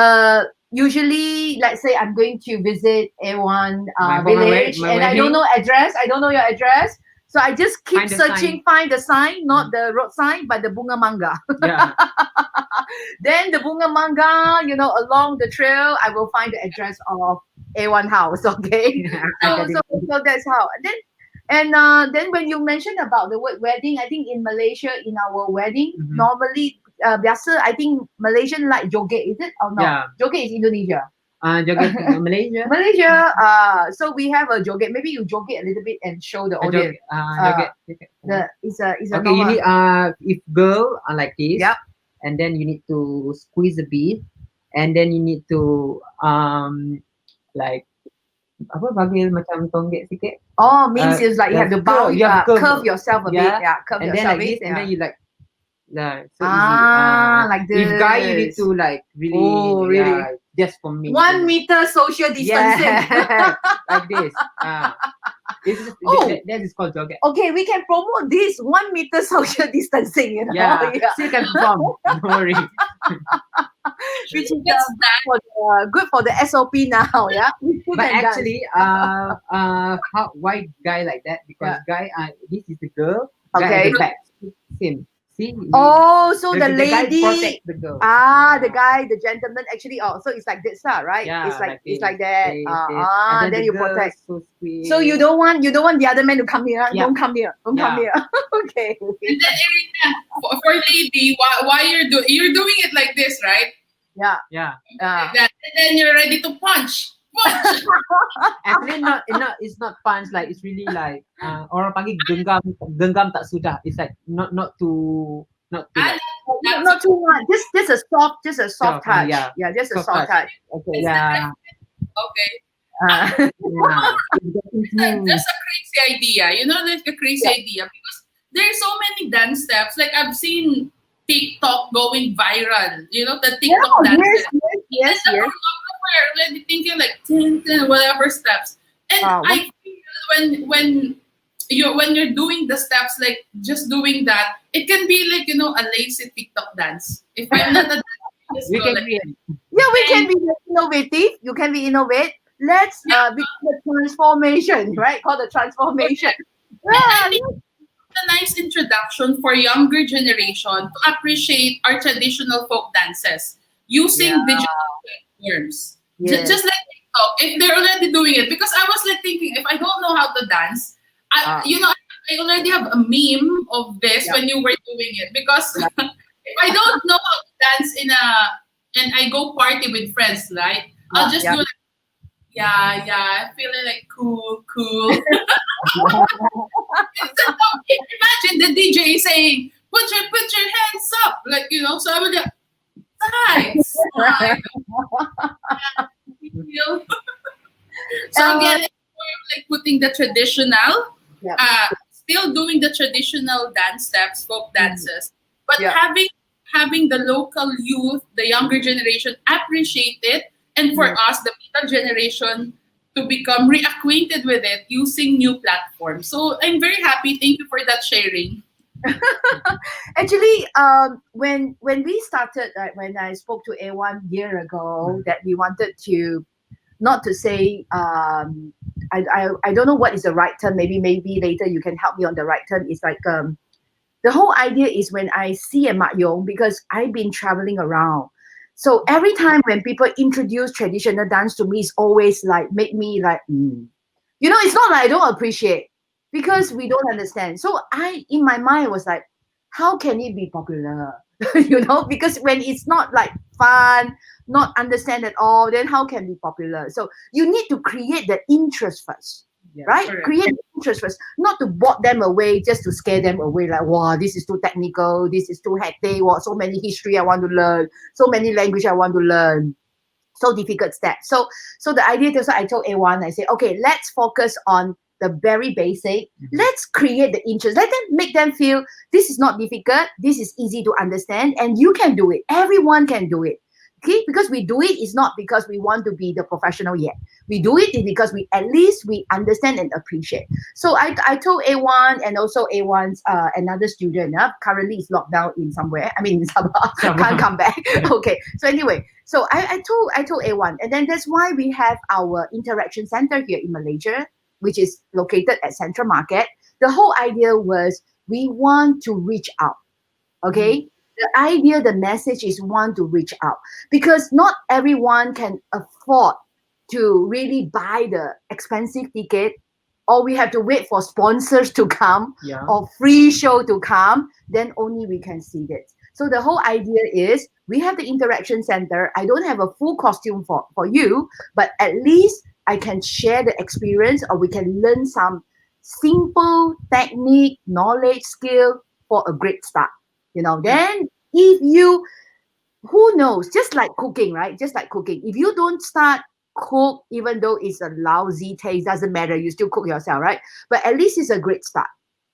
Usually, let's say I'm going to visit A1 My village my and I don't wedding. know address. I don't know your address. So I just keep Find the searching, find the sign, not the road sign, but the bunga manga. Yeah. Then the bunga manga, along the trail, I will find the address of A1 house. Okay. So that's how. Then when you mentioned about the word wedding, I think in Malaysia, in our wedding, Mhm. normally, biasa, I think Malaysian like joget, is it? Or no? Yeah. Joget is Indonesia. Joget Malaysia. Malaysia, so we have a joget. Maybe you joget a little bit and show the audience. Joget. It's a Okay, normal. you need if girl are like this, Yep. and then you need to squeeze a bit, and then you need to like apa panggil macam tonggek sikit. Means it's like you have to bow, curve yourself a bit. Yeah, curve and then yourself like a bit. this, and then you like so like easy. If guy, you need this. to like really, Oh, really? just for me. 1 meter social distancing. Yeah, like this. That is called joget. Okay, we can promote this 1 meter social distancing. Yeah, still can perform. Don't worry. Which is That's good for the SOP now. Yeah, we still But can dance. actually, why guy like that? Because guy, this is the girl. Okay. Guy at the back. Same. See. So the guy lady. protects the girl. The gentleman actually. So it's like this, right? Yeah, It's like that. this. Then the you girl protect. So sweet. So you don't want the other man to come here. Yeah. Don't come here. Don't come Yeah. here. Okay. And then Irina, for lady, why you're doing it like this, right? Yeah. Yeah. Like that. And then you're ready to punch. Punch. Actually, it's not punch. Like it's really like orang panggil genggam tak sudah. It's like not too like, Not too much. Just a soft touch. yeah. Just a Soft soft touch. touch. Okay. Yeah. Okay. Yeah. That's a crazy idea. Like a crazy idea because there's so many dance steps. Like I've seen TikTok going viral. The TikTok dances. Yes. And the choreographer already thinking like 10, whatever steps. And I feel when you're doing the steps, like just doing that, it can be like a lazy TikTok dance. If I'm not a dancer, We can like, create. Yeah, we can be innovative. You can be innovative. Let's become the transformation, right? Called the transformation. I think it's a nice introduction for younger generation to appreciate our traditional folk dances using digital platforms. Yes. Just like TikTok, if they're already doing it, because I was like thinking, if I don't know how to dance, I already have a meme of this when you were doing it. Because if I don't know how to dance and I go party with friends, right? I'll just do like Yeah. I'm feeling like cool. Imagine the DJ saying, put your hands up, like So I would go, side. Feel. So Uh, again, it's more of like putting the traditional, yeah. still doing the traditional dance steps, folk Mm, dances, but yeah. having the local youth, the younger generation appreciate it, and for Yeah. us, the middle generation, to become reacquainted with it using new platforms. So I'm very happy. Thank you for that sharing. Actually, when we started, when I spoke to A1 year ago, that we wanted to not to say I don't know what is the right term. Maybe later you can help me on the right term. It's like the whole idea is when I see a Mak Yong, because I've been traveling around. So every time when people introduce traditional dance to me, it's always like make me like, it's not like I don't appreciate, because we don't understand. So in my mind, was like, how can it be popular? Because when it's not like fun, not understand at all, then how can it be popular? So you need to create the interest first, Yeah. right? Correct. Create the interest first, not to board them away, just to scare them away. Like, wow, this is too technical, this is too hectic. Wow, so many history I want to learn, so many language I want to learn, so difficult step. So the idea is, I told A1, I said, okay, let's focus on the very basic. Let's create the interest. Let them make them feel this is not difficult. This is easy to understand, and you can do it. Everyone can do it. Okay, because we do it is not because we want to be the professional yet. We do it is because we at least we understand and appreciate. So I told A1 and also A1's another student currently is locked down in somewhere. I mean in Sabah, can't come back. Okay. So anyway, so I told A1, and then that's why we have our interaction center here in Malaysia, which is located at Central Market. The whole idea was we want to reach out. Okay. The idea, the message is want to reach out, because not everyone can afford to really buy the expensive ticket, or we have to wait for sponsors to come, Yeah. or free show to come, then only we can see it. So the whole idea is we have the interaction center. I don't have a full costume for you, but at least I can share the experience, or we can learn some simple technique, knowledge, skill for a great start. Then if you, who knows, just like cooking, right? Just like cooking. If you don't start cook, even though it's a lousy taste, doesn't matter. You still cook yourself, right? But at least it's a great start.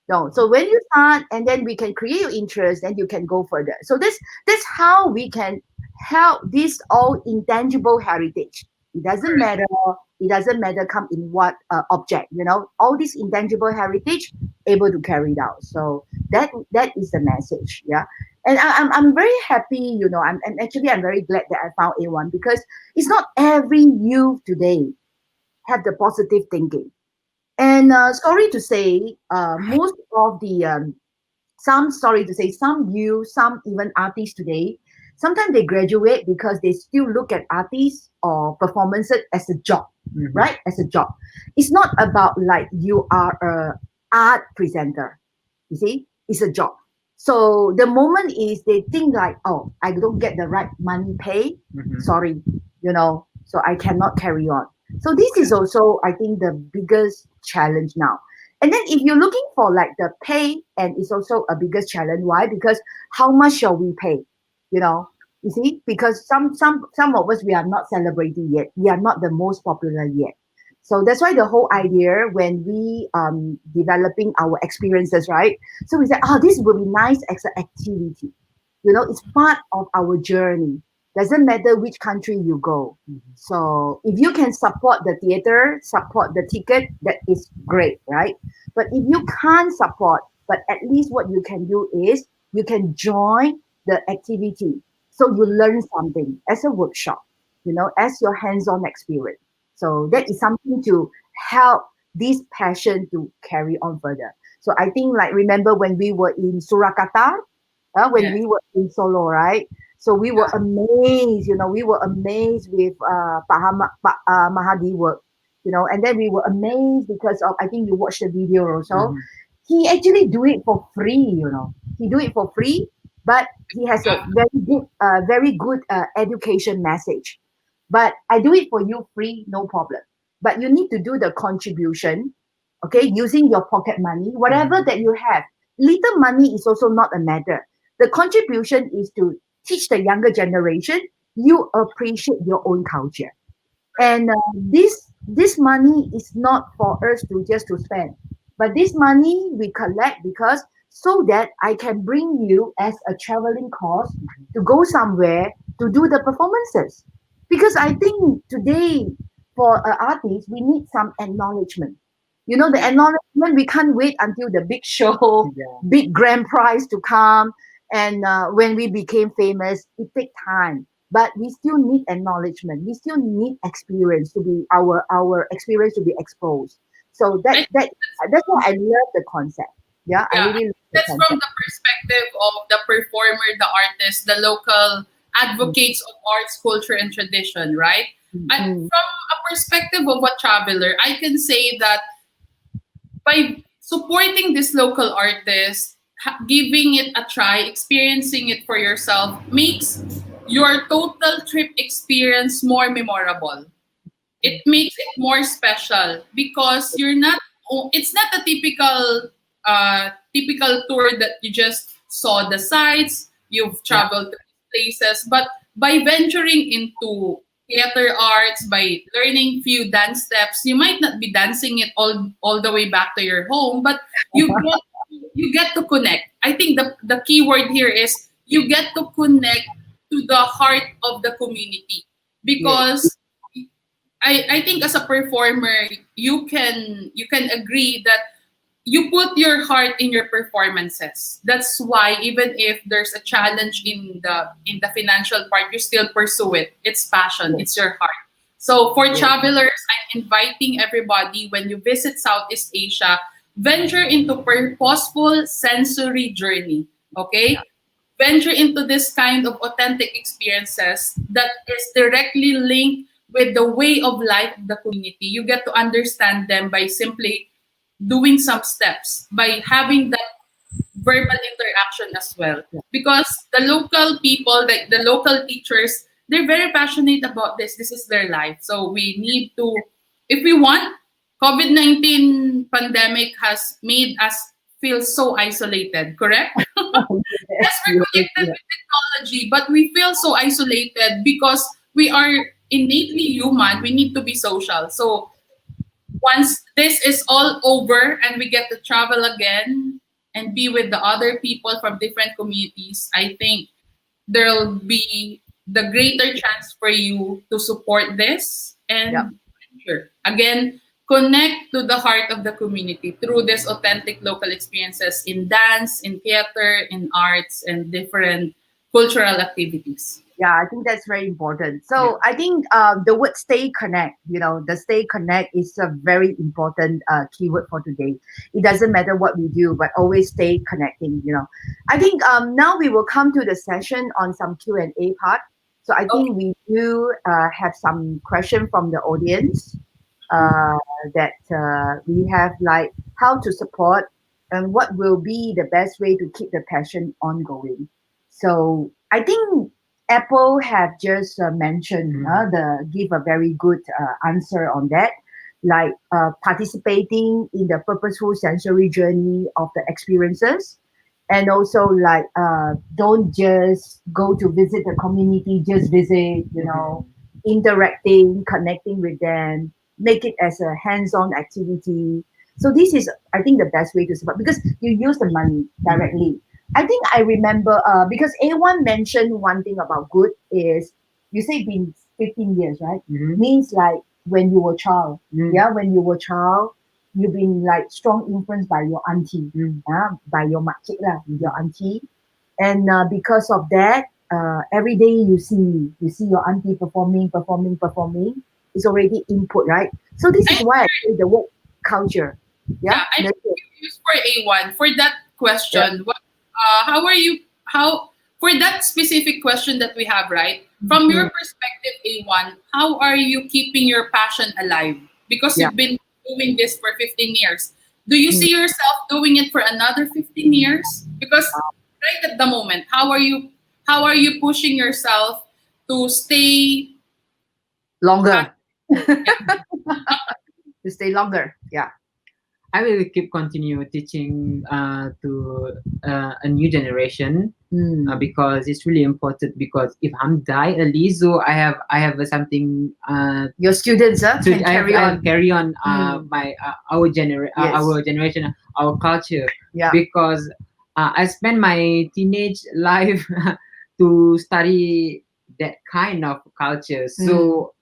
No. So when you start, and then we can create your interest, then you can go further. So that's how we can help this all intangible heritage. It doesn't Correct. matter. It doesn't matter come in what object. All this intangible heritage able to carry it out. So that is the message. Yeah. And I'm very happy. I'm very glad that I found A1, because it's not every youth today have the positive thinking. And sorry to say, most of the some youth, some even artists today, sometimes they graduate because they still look at artists or performances as a job, right? As a job. It's not about like you are a art presenter. You see, it's a job. So the moment is they think like, oh, I don't get the right money pay. Sorry, so I cannot carry on. So this is also, I think, the biggest challenge now. And then if you're looking for like the pay, and it's also a biggest challenge. Why? Because how much shall we pay? You know, you see, because some of us, we are not celebrating yet. We are not the most popular yet. So that's why the whole idea when we developing our experiences, right? So we said, oh, this will be nice as an activity. It's part of our journey. Doesn't matter which country you go. So if you can support the theater, support the ticket, that is great, right? But if you can't support, but at least what you can do is you can join the activity. So you learn something as a workshop, as your hands-on experience. So that is something to help this passion to carry on further. So I think, like, remember when we were in Surakarta, when Yes. we were in Solo, right? So we were amazed, we were amazed with Mahadi work, and then we were amazed because of, I think you watched the video also. He actually do it for free, He do it for free, but he has a very good education message. But I do it for you free, no problem. but you need to do the contribution, okay, using your pocket money, whatever that you have. Little money is also not a matter. The contribution is to teach the younger generation you appreciate your own culture. And this money is not for us to just to spend, but this money we collect because so that I can bring you as a traveling cost to go somewhere to do the performances. Because I think today for artists we need some acknowledgement. You know, the acknowledgement, we can't wait until the big show, Yeah. big grand prize to come. And when we became famous, it take time, but we still need acknowledgement. We still need experience to be our experience to be exposed. So I that's why I love the concept. Yeah, I Yeah, really love the that's from concept. the perspective of the performer, the artist, the local advocates of arts, culture, and tradition, right? Mm, From a perspective of a traveler, I can say that by supporting this local artist, giving it a try, experiencing it for yourself, makes your total trip experience more memorable. It makes it more special because you're not, it's not a typical tour that you just saw the sights, you've yeah. traveled to places, but by venturing into theater arts, by learning few dance steps, you might not be dancing it all the way back to your home, but you get to connect. I think the key word here is you get to connect to the heart of the community, Yes. because I think as a performer you can agree that you put your heart in your performances. That's why even if there's a challenge in the financial part, you still pursue it. It's passion, it's your heart. So for Yes. travelers, I'm inviting everybody, when you visit Southeast Asia, venture into purposeful sensory journey. Okay? Venture into this kind of authentic experiences that is directly linked with the way of life of the community. You get to understand them by simply doing some steps, by having that verbal interaction as well. Because the local people, like the local teachers, they're very passionate about this. This is their life. So we need to, if we want, COVID-19 pandemic has made us feel so isolated, correct? Yes, Yes, we're yes, connected with technology, but we feel so isolated because we are innately human. We need to be social. So once this is all over and we get to travel again and be with the other people from different communities, I think there'll be the greater chance for you to support this yeah. and sure, again, connect to the heart of the community through this authentic local experiences in dance, in theater, in arts, and different cultural activities. Yeah, I think that's very important. So I think the word stay connect, the stay connect is a very important keyword for today. It doesn't matter what we do, but always stay connecting. I think now we will come to the session on some Q&A part. So I Okay. think we do have some question from the audience uh, that we have, like how to support and what will be the best way to keep the passion ongoing. So I think Apple have just mentioned the give a very good answer on that, like participating in the purposeful sensory journey of the experiences, and also like don't just go to visit the community, just visit, interacting, connecting with them, make it as a hands-on activity. So this is, I think, the best way to support because you use the money directly. I think I remember because A1 mentioned one thing about good is you say been 15 years, right? Means like when you were child. Yeah, when you were child, you've been like strong influenced by your auntie, by your makcik lah, your auntie. And because of that, every day you see your auntie performing. It's already input, right? So this is I, why I say the word culture. Yeah, yeah, I'm nurture. curious for A1 for that Yeah. question. How are you? How for that specific question that we have, right? From your Mm, perspective, A1, how are you keeping your passion alive? Because yeah. you've been doing this for 15 years. Do you Mm, see yourself doing it for another 15 years? Because right at the moment, how are you pushing yourself to stay longer. to stay longer. Yeah. I will keep continue teaching to a new generation because it's really important. Because if I'm die early, so I have something Your students to can carry I on. carry on Mm. my Yes. our generation, our culture. Yeah. Because I spent my teenage life to study that kind of culture. So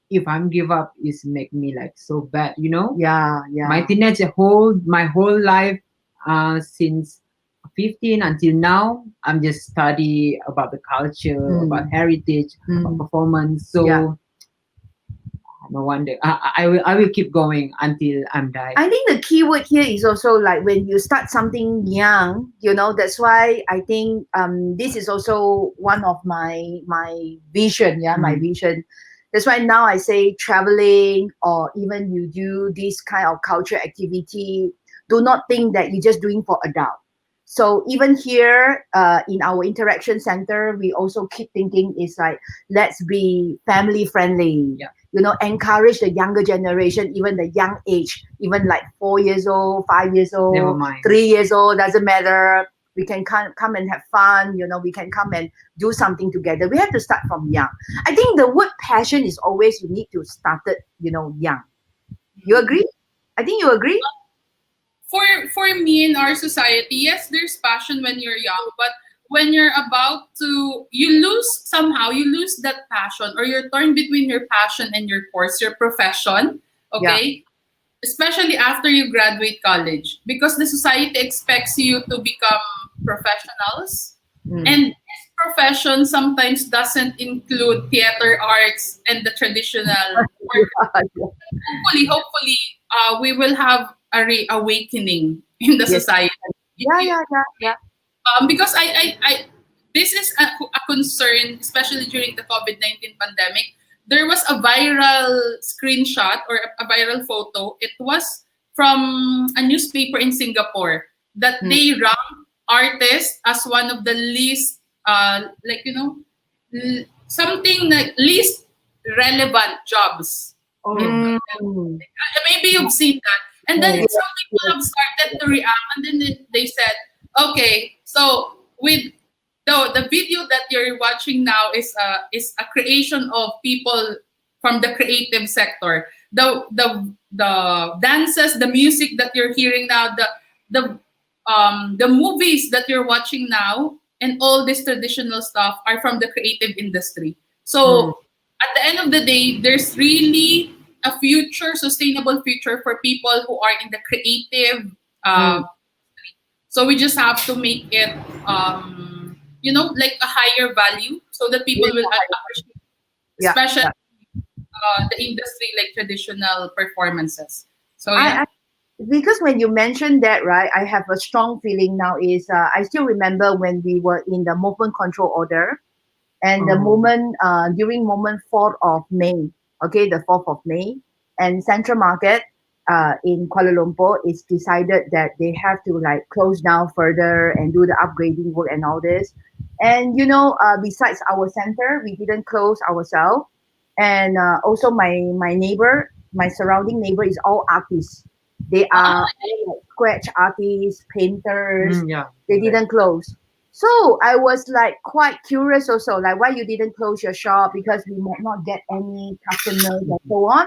if I'm give up, it's make me like so bad, you know. Yeah. Yeah. My whole life since 15 until now, I'm just study about the culture, about heritage, about performance. So Yeah. no wonder I will keep going until I'm die. I think the key word here is also like when you start something young, that's why I think this is also one of my vision, my vision. That's why now I say traveling or even you do this kind of culture activity, do not think that you're just doing for adult. So even here in our interaction center, we also keep thinking is like, let's be family friendly. Yeah. Encourage the younger generation, even the young age, even like 4 years old, 5 years Never old, mind. 3 years old, doesn't matter. We can come and have fun. We can come and do something together. We have to start from young. I think the word passion is always you need to start it, young. You agree? I think you agree. For me in our society, yes, there's passion when you're young, but when you're about to, you lose that passion, or you're torn between your passion and your course, your profession. Okay, especially after you graduate college, because the society expects you to become professionals, and this profession sometimes doesn't include theater arts and the traditional work. Hopefully, we will have a reawakening in the Yes. society. Yeah. Because this is a concern, especially during the COVID-19 pandemic. There was a viral screenshot or a viral photo. It was from a newspaper in Singapore that they ranked artists as one of the least, something like least relevant jobs. Mm. Maybe you've seen that. And then Yes. some people have started to react, and then they said, okay, so with the video that you're watching now is a creation of people from the creative sector. The dances, the music that you're hearing now, the movies that you're watching now, and all this traditional stuff are from the creative industry. So at the end of the day, there's really a future, sustainable future for people who are in the creative. So we just have to make it, like a higher value, so that people will appreciate, Yeah. especially the industry, like traditional performances. So I, yeah. I because when you mentioned that, right, I have a strong feeling now. Is I still remember when we were in the movement control order, and the moment during moment 4th of May, okay, the 4th of May, and Central Market in Kuala Lumpur is decided that they have to like close down further and do the upgrading work and all this. And besides our center, we didn't close ourselves, and also my neighbor, my surrounding neighbor is all artists. They are all like scratch artists, painters. Yeah. They didn't close. So I was like quite curious also, like why you didn't close your shop, because we might not get any customers and so on.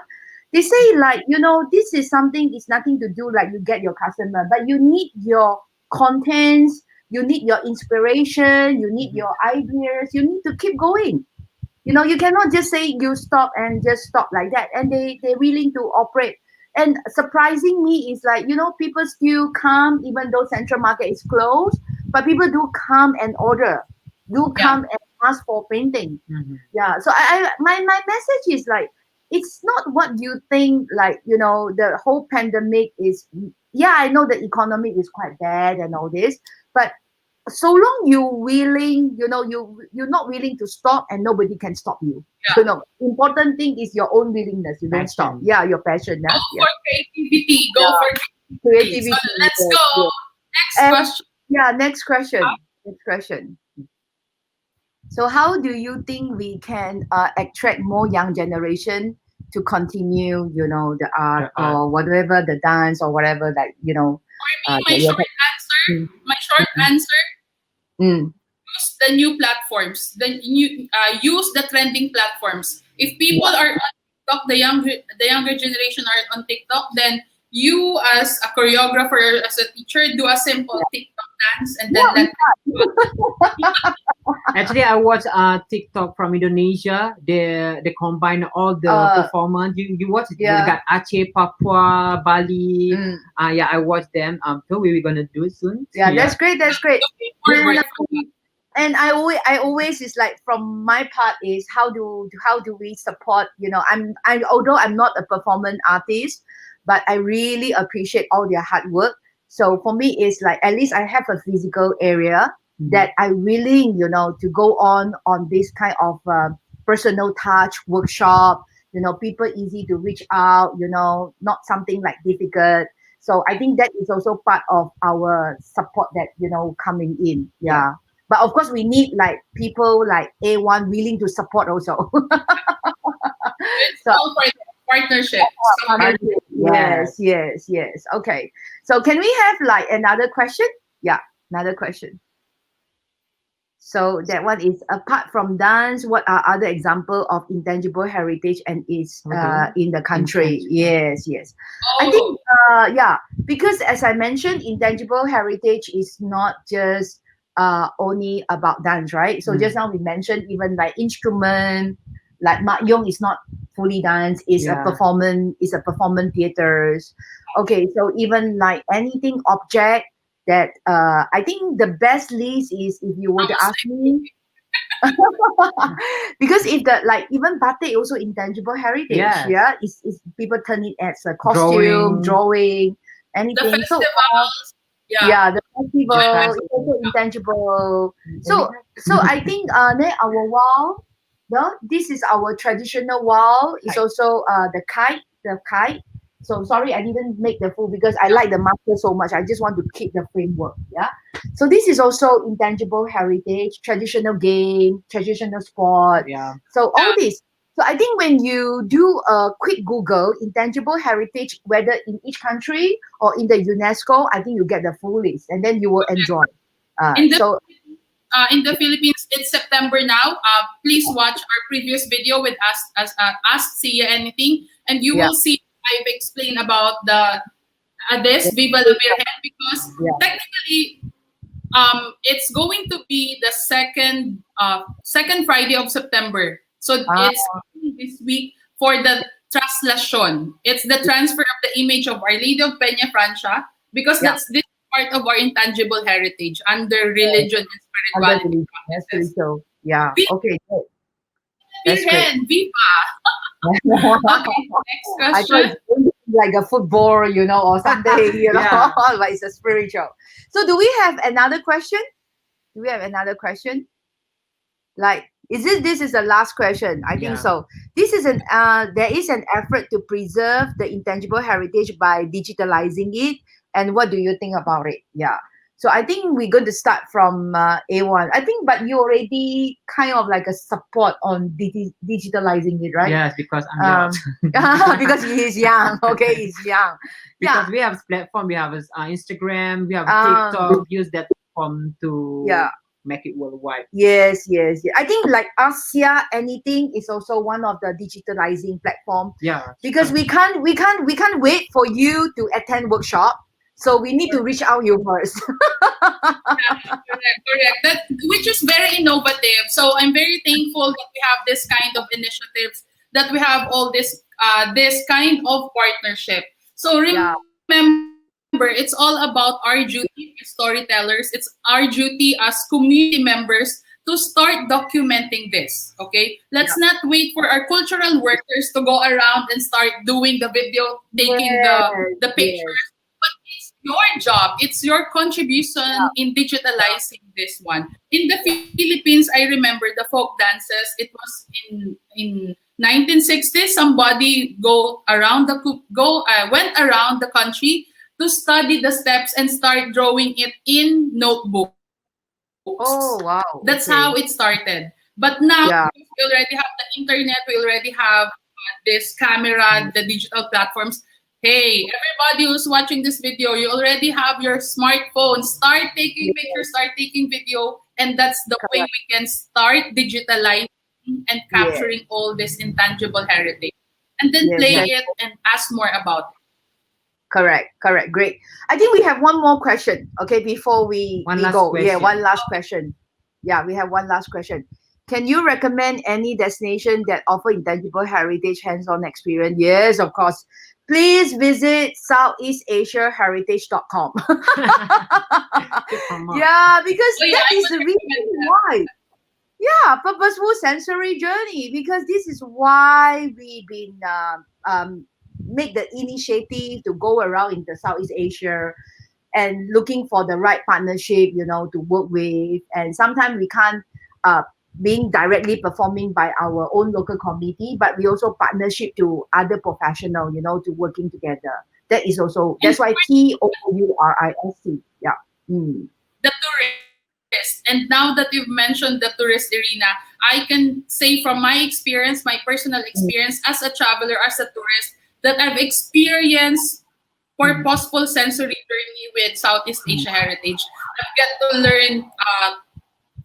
They say like, this is something, it's nothing to do like you get your customer, but you need your contents, you need your inspiration, you need your ideas, you need to keep going. You cannot just say you stop and just stop like that. And they're willing to operate. And surprising me is like, people still come even though Central Market is closed, but people do come and order, do come and ask for painting. Yeah. So my message is like, it's not what you think, like, the whole pandemic is, yeah, I know the economy is quite bad and all this, but so long you're willing, you're not willing to stop, and nobody can stop you. Important thing is your own willingness. You don't stop. Passion. Yeah, your passion. Go Yeah. for creativity. Go Yeah. for creativity. Creativity. So let's Yes, go. yes. Next And question. yeah, next question. Next question. So how do you think we can attract more young generation to continue, the art The art. or whatever, the dance or whatever that, For me, that my you're. short answer, Mm, my short answer, mm. use the new platforms. Use the trending platforms. If people Yeah. are on TikTok, the younger generation are on TikTok, then you as a choreographer, as a teacher, do a simple TikTok dance and then let Actually, I watch TikTok from Indonesia. They combine all the Uh, performance. You watch it. We yeah. got Aceh, Papua, Bali. Mm. Yeah, I watch them. So we're gonna do it soon. Yeah, that's great. That's great. forward And, for that. and I always is like, from my part is, how do we support, although I'm not a performance artist, but I really appreciate all their hard work. So for me, it's like, at least I have a physical area that I willing, to go on this kind of personal touch workshop. People easy to reach out. Not something like difficult. So I think that is also part of our support that, coming in. Yeah. But of course, we need like people like A1 willing to support also. It's So all for the partnership. partnership. Yes, yes, yes. Okay. So can we have like another question? Yeah, another question. So that one is, apart from dance, what are other example of intangible heritage and is in the country? Intangible. Yes, yes. I Oh, think yeah, because as I mentioned, intangible heritage is not just only about dance, right? So just now we mentioned even like instrument, like Mak Yong is not fully dance, is a Yeah. performance theaters. Okay, so even like anything object that I think the best list is, if you were to ask me, because if the like even batik also intangible heritage, Yes. yeah, is people turn it as a costume, drawing, the anything. So festivals. Yeah. yeah, the festival Yes. is also intangible. So I think our wall, no, this is our traditional wall. It's Kite. also the kite. So sorry, I didn't make the full because I like the master so much. I just want to keep the framework. Yeah. So this is also intangible heritage, traditional game, traditional sport. Yeah. So all this. So I think when you do a quick Google intangible heritage, whether in each country or in the UNESCO, I think you get the full list, and then you will enjoy. In the So in the Philippines, it's September now. Please watch our previous video with Ask Sia Anything, and you yeah, will see I've explained about the this Viva la Virgen, because yeah, technically it's going to be the second Friday of September. So ah, it's this week for the translation. It's the transfer of the image of Our Lady of Peña Francia, because yeah. this is part of our intangible heritage under religion and Under spirituality the that's pretty practices. so. Yeah. Viva Okay. Good. la That's great. Virgen! Viva! Okay, next I thought question. it's going to be like a football, or something, Yeah. but it's a spiritual. So do we have another question? Do we have another question? Like, this is the last question? I think Yeah. so. This is there is an effort to preserve the intangible heritage by digitalizing it. And what do you think about it? Yeah. So I think we're going to start from A1. I think, but you already kind of like a support on digitalizing it, right? Yes, because I'm young. Because he is young. Okay, he's young. Because Yeah. we have platform, we have Instagram, we have Um, TikTok. Use that platform to yeah. make it worldwide. Yes, yes, yes. I think like Asia Anything is also one of the digitalizing platform, Yeah. because we can't wait for you to attend workshop. So we need to reach out you first. Correct. That, which is very innovative. So I'm very thankful that we have this kind of initiatives, that we have all this kind of partnership. So Yeah. remember, it's all about our duty as storytellers. It's our duty as community members to start documenting this. Okay, let's Yeah. not wait for our cultural workers to go around and start doing the video, taking Yes, the yes. pictures. But it's your job. It's your contribution in digitalizing this one. In the Philippines, I remember the folk dances. It was in 1960s. Somebody went around the country to study the steps and start drawing it in notebooks. That's Oh how wow. it Okay. started. But now, Yeah. we already have the internet. We already have this camera, the digital platforms. Hey, everybody who's watching this video, you already have your smartphone. Start taking pictures, start taking video, and that's the way we can start digitalizing and capturing all this intangible heritage, and then play it and ask more about it. Correct. Great. I think we have one more question. Okay, before we last go. Yeah, question. one last question. Yeah, we have one last question. Can you recommend any destination that offer intangible heritage hands-on experience? Yes, of course. Please visit SoutheastAsiaHeritage.com. Yeah, because Oh, yeah, that I is would the recommend reason that. why. Yeah, purposeful sensory journey, because this is why we've been make the initiative to go around in the Southeast Asia and looking for the right partnership, to work with. And sometimes we can't being directly performing by our own local committee, but we also partnership to other professional, to working together. That is also, that's why TOURISC. Yeah. The tourist. And now that you've mentioned the tourist arena, I can say from my experience, my personal experience as a traveler, as a tourist, that I've experienced purposeful sensory journey with Southeast Asia Heritage. I've get to learn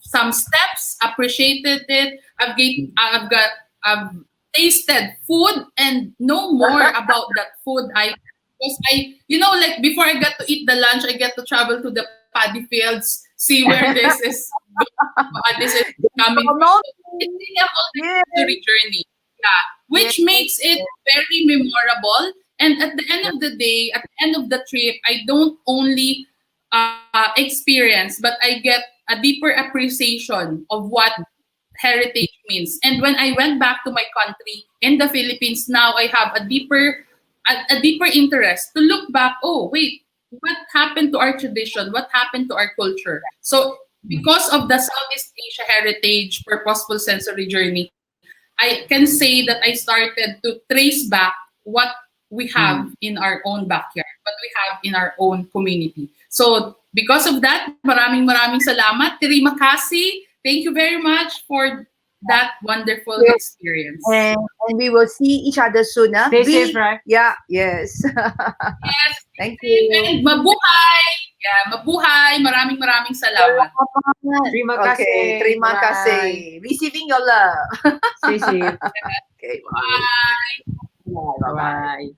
some steps, appreciated it. I've tasted food and know more about that food. Because like before I get to eat the lunch, I get to travel to the paddy fields, see where this is coming from. So it's really a whole sensory journey. Yeah, which makes it very memorable. And at the end of the day, at the end of the trip, I don't only experience, but I get a deeper appreciation of what heritage means. And when I went back to my country in the Philippines, now I have a deeper interest to look back. Oh, wait, what happened to our tradition? What happened to our culture? So because of the Southeast Asia Heritage Purposeful Sensory Journey, I can say that I started to trace back what we have in our own backyard, what we have in our own community. So because of that, maraming salamat. Terima kasih. Thank you very much for that wonderful experience. And we will see each other sooner. Stay safe, right? Yeah, yes. Yes. Thank you. And mabuhay. Yeah, mabuhay. Maraming salamat. Terima Okay, kasih. terima Bye. kasih. Receiving your love. Stay safe. Okay, Bye. bye. Bye. Bye.